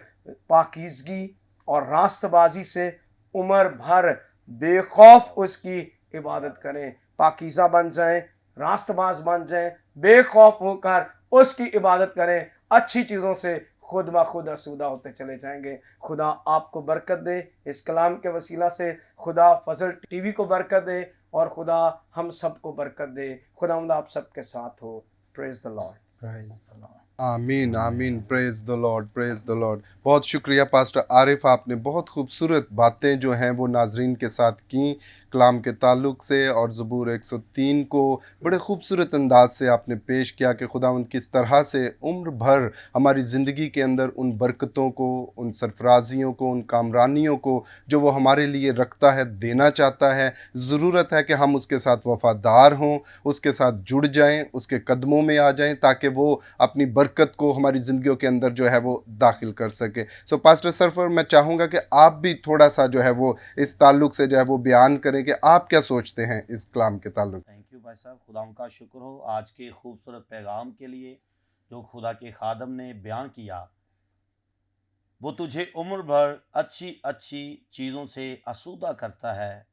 पाकीज़गी और रास्तबाजी से उम्र भर बेखौफ उसकी इबादत करें। पाकीज़ा बन जाएं, रास्तबाज बन जाएं, बेखौफ होकर उसकी इबादत करें, अच्छी चीज़ों से खुद ब खुद आसूदा होते चले जाएंगे। खुदा आपको बरकत दे, इस कलाम के वसीला से खुदा फजल टीवी को बरकत दे और खुदा हम सबको बरकत दे। खुदावंद आप सबके साथ हो। Praise the Lord. Praise the Lord. आमीन आमीन, praise the Lord, praise the Lord. बहुत शुक्रिया पास्टर आरिफ, आपने बहुत खूबसूरत बातें जो हैं वो नाजरीन के साथ की कलाम के ताल्लुक़ से, और ज़बूर 103 को बड़े खूबसूरत अंदाज से आपने पेश किया कि खुदावंद किस तरह से उम्र भर हमारी ज़िंदगी के अंदर उन बरकतों को, उन सरफराजियों को, उन कामरानियों को जो वो हमारे लिए रखता है, देना चाहता है। ज़रूरत है कि हम उसके साथ वफ़ादार हों, उसके साथ जुड़ जाएं, उसके कदमों में आ जाएं, ताकि वो अपनी बरकत को हमारी ज़िंदगियों के अंदर जो है वो दाखिल कर सके। सो पास्टर सरफर, मैं चाहूँगा कि आप भी थोड़ा सा जो है वो इस ताल्लुक़ से जो है वो बयान करें कि आप क्या सोचते हैं इस कलाम के ताल्लुक़। थैंक यू भाई साहब, खुदा का शुक्र हो आज के खूबसूरत पैगाम के लिए जो खुदा के खादम ने बयान किया। वो तुझे उम्र भर अच्छी अच्छी चीज़ों से आसूदा करता है,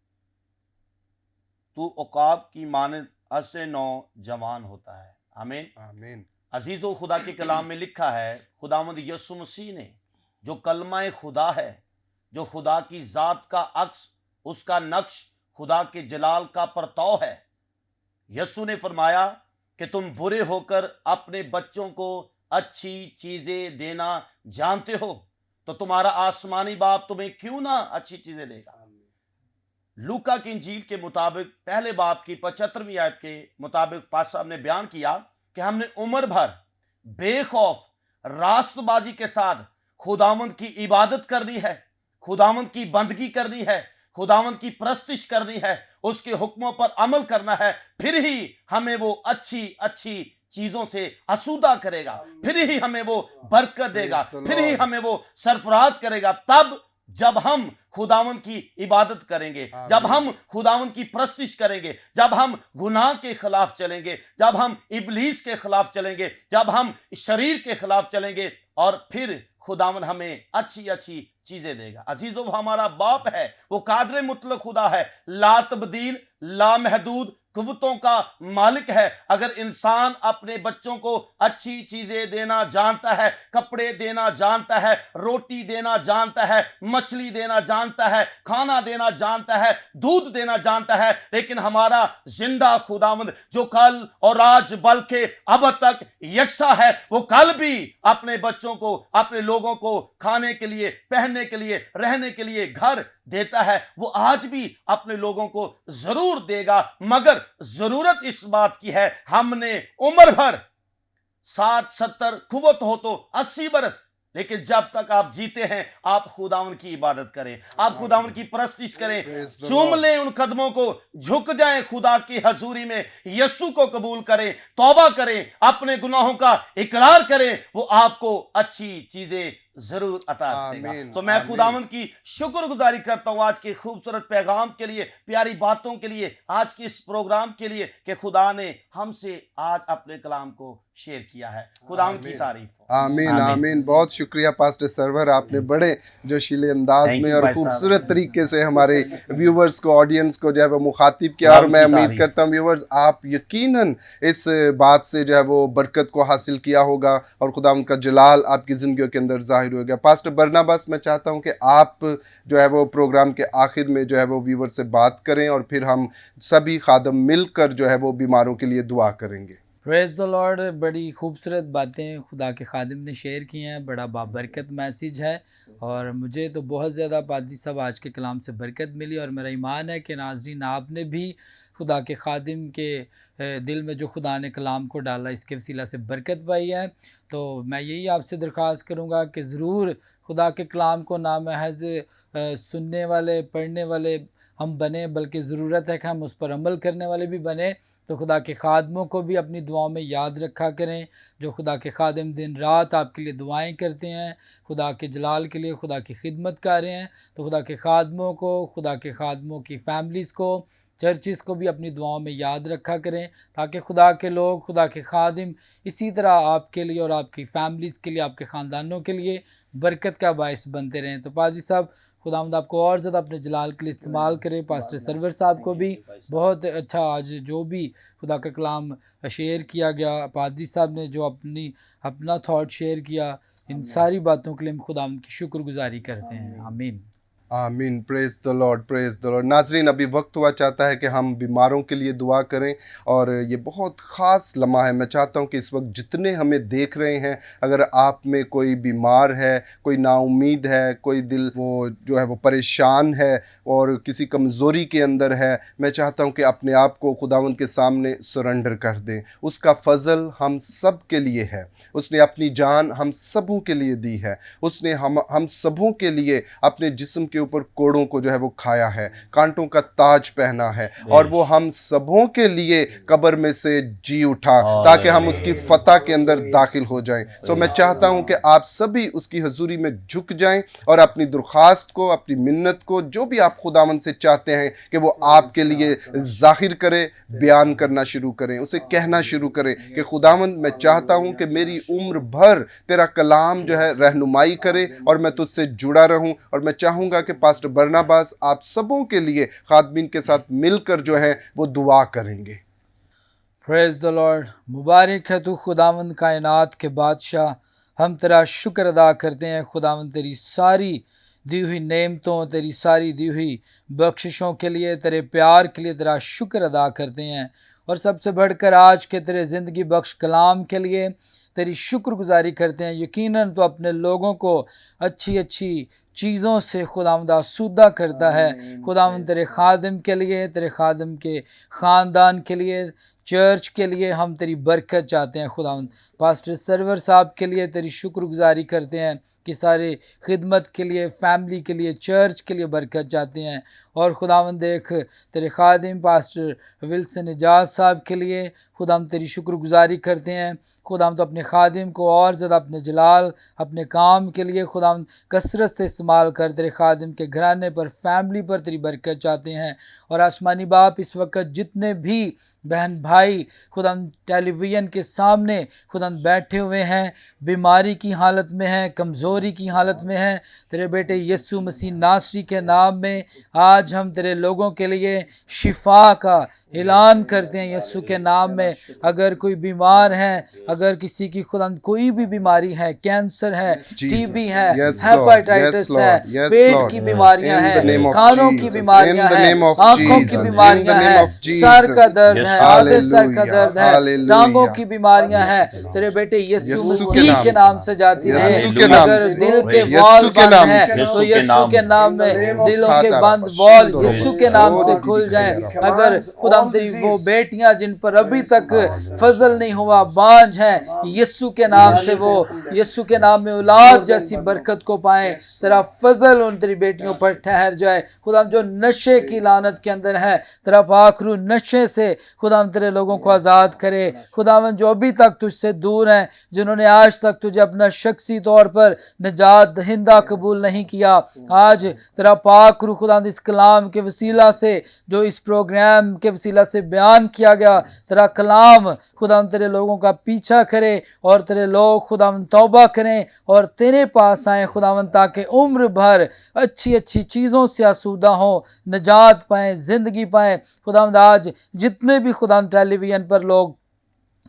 तू उकाब की मानद असर नौ जवान होता है। आमीन आमीन। अजीज़ो, खुदा के कलाम में लिखा है, खुदावंद यीशु मसीह ने जो कलमा खुदा है, जो खुदा की ज़ात का अक्स, उसका नक्श, खुदा के जलाल का परताव है। यीशु ने फरमाया कि तुम बुरे होकर अपने बच्चों को अच्छी चीज़ें देना जानते हो, तो तुम्हारा आसमानी बाप तुम्हें क्यों ना अच्छी चीज़ें देगा। लूका की इंजील के मुताबिक 1 बाब की 75वीं आयत के मुताबिक पास साहब ने बयान किया कि हमने उम्र भर बेखौफ रास्तबाजी के साथ खुदावंद की इबादत करनी है, खुदावंद की बंदगी करनी है, खुदावंद की परस्तिश करनी है, उसके हुक्मों पर अमल करना है, फिर ही हमें वो अच्छी अच्छी चीजों से आसूदा करेगा, फिर ही हमें वो बरकत देगा, Praise the फिर ही Lord. हमें वो सरफराज करेगा। तब जब हम खुदावंद की इबादत करेंगे, जब हम खुदावंद की परस्तिश करेंगे, जब हम गुनाह के खिलाफ चलेंगे, जब हम इब्लीस के खिलाफ चलेंगे, जब हम शरीर के खिलाफ चलेंगे, और फिर खुदावंद हमें अच्छी अच्छी चीजें देगा। अजीजों, वो हमारा बाप है, वो कादर मुतलक खुदा है, ला तब्दील, ला महदूद कुव्वतों का मालिक है। अगर इंसान अपने बच्चों को अच्छी चीजें देना जानता है, कपड़े देना जानता है, रोटी देना जानता है, मछली देना जानता है, खाना देना जानता है, दूध देना जानता है, लेकिन हमारा जिंदा खुदावंद जो कल और आज बल्कि अब तक यकसा है, वो कल भी अपने बच्चों को, अपने लोगों को खाने के लिए, पहनने के लिए, रहने के लिए घर देता है, वो आज भी अपने लोगों को जरूर देगा। मगर जरूरत इस बात की है, हमने उम्र भर 60-70 कुव्वत हो तो 80 बरस, लेकिन जब तक आप जीते हैं आप खुदावन की इबादत करें, आप खुदावन की परस्तिश करें, Praise the चूम Lord. लें उन कदमों को, झुक जाएं खुदा की हजूरी में, यीशु को कबूल करें, तौबा करें, अपने गुनाहों का इकरार करें, वो आपको अच्छी चीजें जरूर अता करेगा। आमीन, तो मैं आमीन। खुदावन की शुक्रगुजारी करता हूं आज के खूबसूरत पैगाम के लिए, प्यारी बातों के लिए, आज के इस प्रोग्राम के लिए कि खुदा ने हमसे आज अपने कलाम को शेयर किया है। खुदावन की आमीन। तारीफ हो। आमीन आमीन। बहुत शुक्रिया पास्टर सरवर, आपने बड़े जोशीले अंदाज Thank में you, और भाई साहब। खूबसूरत तरीके से हमारे व्यूवर्स को, ऑडियंस को जो है वो मुखातिब किया। और खुदावंद मैं की उम्मीद तारीफ। करता हूँ व्यूवर्स आप यकीनन इस बात से जो है वो बरकत को हासिल किया होगा और खुदा उनका जलाल आपकी ज़िंदगियों के अंदर जाहिर हो गया। पास्टर बरनाबास, मैं चाहता हूँ कि आप जो है वो प्रोग्राम के आखिर में जो है वो व्यूवर से बात करें और फिर हम सभी खादम मिलकर जो है वो बीमारों के लिए दुआ करेंगे। Praise the Lord. बड़ी खूबसूरत बातें खुदा के खादिम ने शेयर की हैं, बड़ा बाबरकत मैसेज है, और मुझे तो बहुत ज़्यादा पादरी साहब आज के कलाम से बरकत मिली, और मेरा ईमान है कि नाज़रीन आपने भी खुदा के खादिम के दिल में जो खुदा ने कलाम को डाला इसके वसीला से बरकत पाई है। तो मैं यही आपसे दरख्वास्त करूँगा कि ज़रूर खुदा के कलाम को ना महज सुनने वाले, पढ़ने वाले हम बने, बल्कि ज़रूरत है कि हम उस पर अमल करने वाले भी बने। तो खुदा के खादमों को भी अपनी दुआओं में याद रखा करें, जो खुदा के खादिम दिन रात आपके लिए दुआएं करते हैं, खुदा के जलाल के लिए, खुदा की खिदमत कर रहे हैं। तो खुदा के खादमों को, खुदा के खादमों की फैमिलीज़ को, चर्चिज़ को भी अपनी दुआओं में याद रखा करें, ताकि खुदा के लोग, खुदा के खादिम इसी तरह आपके लिए और आपकी फैमिलीज़ के लिए, आपके ख़ानदानों के लिए बरकत का बायस बनते रहें। तो पादरी साहब, खुदावंद आपको और ज़्यादा अपने जलाल के लिए इस्तेमाल करे। पास्टर सरवर साहब को भी बहुत अच्छा, आज जो भी खुदा का कलाम शेयर किया गया, पादरी साहब ने जो अपना थॉट शेयर किया, इन सारी बातों के लिए हम खुदावंद की शुक्रगुजारी करते हैं। आमीन आमीन। Praise the Lord, praise the Lord. नाज़रीन, अभी वक्त हुआ चाहता है कि हम बीमारों के लिए दुआ करें, और ये बहुत ख़ास लम्हा है। मैं चाहता हूँ कि इस वक्त जितने हमें देख रहे हैं, अगर आप में कोई बीमार है, कोई नाउमीद है, कोई दिल वो जो है वो परेशान है और किसी कमज़ोरी के अंदर है, मैं चाहता हूँ कि अपने आप को खुदावंद के सामने सरेंडर कर दें। उसका फ़ज़ल हम सब के लिए है, उसने अपनी जान हम सबों के लिए दी है, उसने हम सबों के लिए अपने जिस्म के ऊपर कोड़ों को जो है वो खाया है, कांटों का ताज पहना है, और वो हम सबों के लिए कब्र में से जी उठा ताकि हम उसकी फतह के अंदर दाखिल हो जाएं। सो मैं चाहता हूं कि आप सभी उसकी हजूरी में झुक जाएं और अपनी दरख्वास्त को, अपनी मिन्नत को, जो भी आप खुदावंद से चाहते हैं कि वो आपके लिए जाहिर करे, बयान करना शुरू करें, उसे कहना शुरू करें कि खुदावंद, मैं चाहता हूं कि मेरी उम्र भर तेरा कलाम जो है रहनुमाई करे और मैं तुझसे जुड़ा रहूं। और मैं चाहूँगा कि पास्टर बरनाबास आप सबों के लिए खादमीन के साथ मिलकर जो है वो दुआ करेंगे। Praise the Lord. मुबारक है तू खुदावंद कायनात के बादशाह, हम तेरा शुक्र अदा करते हैं खुदावंद, तेरी सारी दी हुई नेमतों, तेरी सारी दी हुई बख्शिशों के लिए, तेरे प्यार के लिए तेरा शुक्र अदा करते हैं। और सबसे बढ़कर आज के तेरे ज़िंदगी बख्श कलाम के लिए तेरी शुक्रगुजारी करते हैं। यकीनन तो अपने लोगों को अच्छी अच्छी चीज़ों से खुदावंद आसूदा करता है। खुदावंद तेरे खादिम के लिए, तेरे खादिम के ख़ानदान के लिए, चर्च के लिए हम तेरी बरकत चाहते हैं खुदावंद। पास्टर सरवर साहब के लिए तेरी शुक्रगुजारी करते हैं की सारी खिदमत के लिए, फैमिली के लिए, चर्च के लिए बरकत चाहते हैं। और खुदावंद देख तेरे खादिम पास्टर विल्सन एजाज साहब के लिए खुदा हम तेरी शुक्रगुजारी करते हैं। खुदा हम तो अपने खादिम को और ज़्यादा अपने जलाल, अपने काम के लिए खुदा हम कसरत से इस्तेमाल कर तेरे खादिम के घराने पर, फैमिली पर तेरी बरकत चाहते हैं। और आसमानी बाप इस वक्त जितने भी बहन भाई खुदा टेलीविज़न के सामने खुदा बैठे हुए हैं, बीमारी की हालत में हैं, कमज़ोरी की हालत में हैं, तेरे बेटे यीशु मसीह नासरी के नाम में आज हम तेरे लोगों के लिए शिफा का ऐलान करते हैं यीशु के नाम में। अगर कोई बीमार है, अगर किसी की खुदा कोई भी बीमारी है, कैंसर है, टीबी है, हेपेटाइटिस है, पेट की बीमारियां हैं, खानों की बीमारियां हैं, आंखों की बीमारियां हैं, सर का दर्द है, आधे सर का दर्द है, टांगों की बीमारियां हैं, तेरे बेटे यीशु मसीह के नाम से जाती रहे। अगर दिल के वॉल बंद हैं तो यीशु के नाम में दिलों के बंद वॉल यीशु के नाम से खुल जाएं। अगर खुदा तेरी वो बेटियां जिन पर अभी तक फजल नहीं हुआ, बांझ हैं, यीशु के नाम से वो यीशु के नाम में औलाद जैसी बरकत को पाएं, तेरा फजल उन तेरी बेटियों पर ठहर जाए। खुदा जो नशे की लानत के अंदर है, तेरा पाक रूह नशे से खुदा तेरे लोगों को आज़ाद करे। खुदावन जो अभी तक तुझसे दूर हैं, जिन्होंने आज तक तुझे अपना शख्सी तौर पर निजात दहिंदा कबूल नहीं किया, आज तेरा पाक रूह खुदा इस कलाम के वसीला से, जो इस प्रोग्राम के वसीला से बयान किया गया, तेरा कलाम खुदा तेरे लोगों का पीछा करे और तेरे लोग खुदा तौबा करें और तेरे पास आए खुदावन, ताकि उम्र भर अच्छी अच्छी चीज़ों से आसूदा हो, निजात पाएँ, ज़िंदगी पाएँ। खुदावंद आज जितने भी खुदा टेलीविज़न पर लोग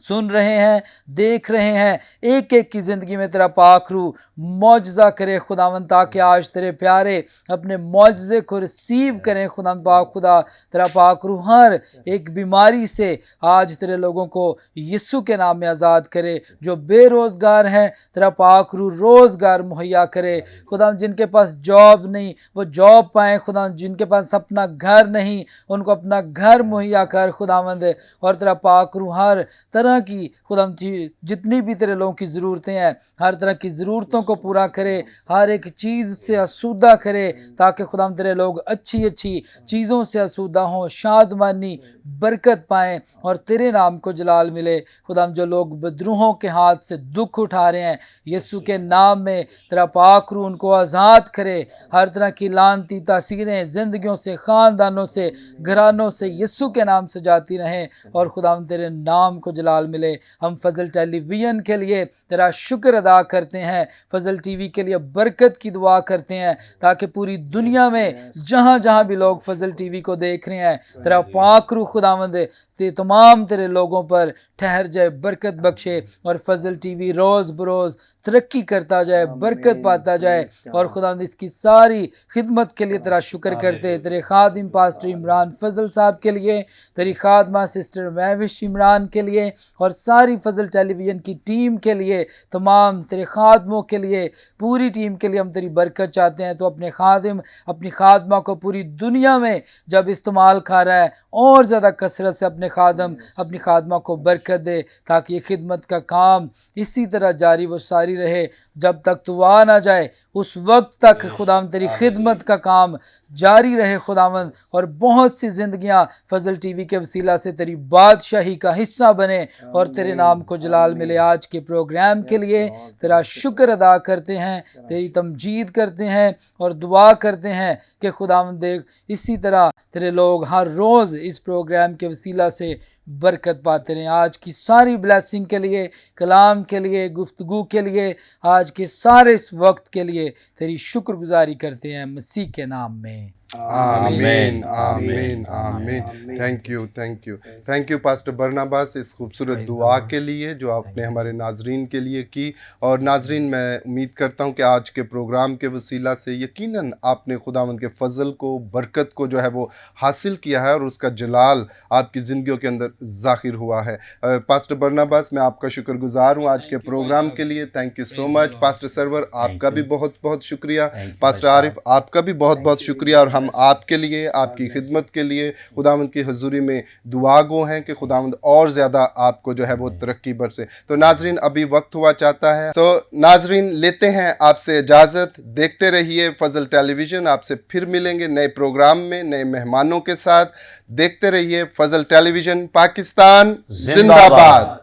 सुन रहे हैं, देख रहे हैं, एक एक की ज़िंदगी में तेरा पाक रूह मौजज़ा करे खुदावंद, ताकि आज तेरे प्यारे अपने मौजज़े को रिसीव करें खुदावंद पाक। खुदा तेरा पाक रूह हर एक बीमारी से आज तेरे लोगों को यीशु के नाम में आज़ाद करे। जो बेरोज़गार हैं तेरा पाक रूह रोज़गार मुहैया करे खुदा। जिनके पास जॉब नहीं वो जॉब पाएँ खुदा। जिनके पास अपना घर नहीं उनको अपना घर मुहैया कर खुदावंद। और तेरा पाक रूह हर तरह की खुदा जितनी भी तेरे लोगों की ज़रूरतें हैं, हर तरह की ज़रूरतों को पूरा करे, हर एक चीज़ से आसूदा करे, ताकि खुदा तेरे लोग अच्छी अच्छी चीज़ों से आसूदा हों, शादमानी बरकत पाएँ और तेरे नाम को जलाल मिले। खुदा जो लोग बदरूहों के हाथ से दुख उठा रहे हैं, यीशु के नाम में तेरा पाक रूह उनको आज़ाद करे। हर तरह की लानती तासीरें ज़िंदगियों से, ख़ानदानों से, घरानों से यीशु के नाम से जाती रहें और खुदा तेरे नाम को जलाल मिले। हम फजल टेलीविज़न के लिए तेरा शुक्र अदा करते हैं, फजल टीवी के लिए बरकत की दुआ करते हैं, ताकि पूरी दुनिया में जहाँ जहाँ भी लोग फजल टीवी को देख रहे हैं, तेरा पाक रूह खुदावंद ते तमाम तेरे लोगों पर ठहर जाए, बरकत बख्शे और फजल टीवी रोज़ बरोज़ तरक्की करता जाए, बरकत पाता जाए। और खुदा इसकी सारी खिदमत के लिए तेरा शुक्र करते, तेरे खादिम पास्टर इमरान फजल साहब के लिए, तेरी खादमा सिस्टर महविश इमरान के लिए और सारी फजल टेलीविज़न की टीम के लिए, तमाम तेरे खादमों के लिए, पूरी टीम के लिए हम तेरी बरकत चाहते हैं। तो अपने खादिम, अपनी खादमा को पूरी दुनिया में जब इस्तेमाल कर रहा है, और ज़्यादा कसरत से अपने खादम, अपनी खादमा को बरकत दे, ताकि ये खिदमत का काम इसी तरह जारी व सारी रहे जब तक तू आ ना जाए। उस वक्त तक खुदाम तेरी खिदमत का काम जारी रहे खुदावंद, और बहुत सी ज़िंदगियाँ फजल टीवी के वसीला से तेरी बादशाही का हिस्सा बने और तेरे नाम को जलाल मिले। आज के प्रोग्राम के लिए तेरा शुक्र अदा करते हैं, तेरी तमजीद करते हैं और दुआ करते हैं कि खुदावंद देख इसी तरह तेरे लोग हर रोज़ इस प्रोग्राम के वसीला से बरकत पाते रहें। आज की सारी ब्लेसिंग के लिए, कलाम के लिए, गुफ्तगू के लिए, आज के सारे इस वक्त के लिए तेरी शुक्रगुजारी करते हैं मसीह के नाम में। आमीन आमीन आमीन। Thank you thank you thank you pastor Barnabas इस खूबसूरत दुआ के लिए जो आपने हमारे नाजरीन के लिए की। और नाजरीन, मैं उम्मीद करता हूँ कि आज के प्रोग्राम के वसीला से यकीनन आपने खुदावंद के फ़ज़ल को, बरकत को जो है वो हासिल किया है और उसका जलाल आपकी ज़िंदगियों के अंदर ज़ाहिर हुआ है। पास्टर बरनाबास, मैं आपका शुक्रगुजार हूँ आज के प्रोग्राम के लिए। Thank you so much. Pastor Sarwar, आपका भी बहुत बहुत शुक्रिया। पास्टर आरिफ, आपका भी बहुत बहुत शुक्रिया। और हम आपके लिए, आपकी खिदमत के लिए खुदावंद की हजूरी में दुआ गो हैं कि खुदावंद और ज़्यादा आपको जो है वो तरक्की बरसे। तो नाजरीन, अभी वक्त हुआ चाहता है, तो नाजरीन लेते हैं आपसे इजाज़त। देखते रहिए फजल टेलीविज़न, आपसे फिर मिलेंगे नए प्रोग्राम में नए मेहमानों के साथ। देखते रहिए फजल टेलीविज़न। पाकिस्तान जिंदाबाद।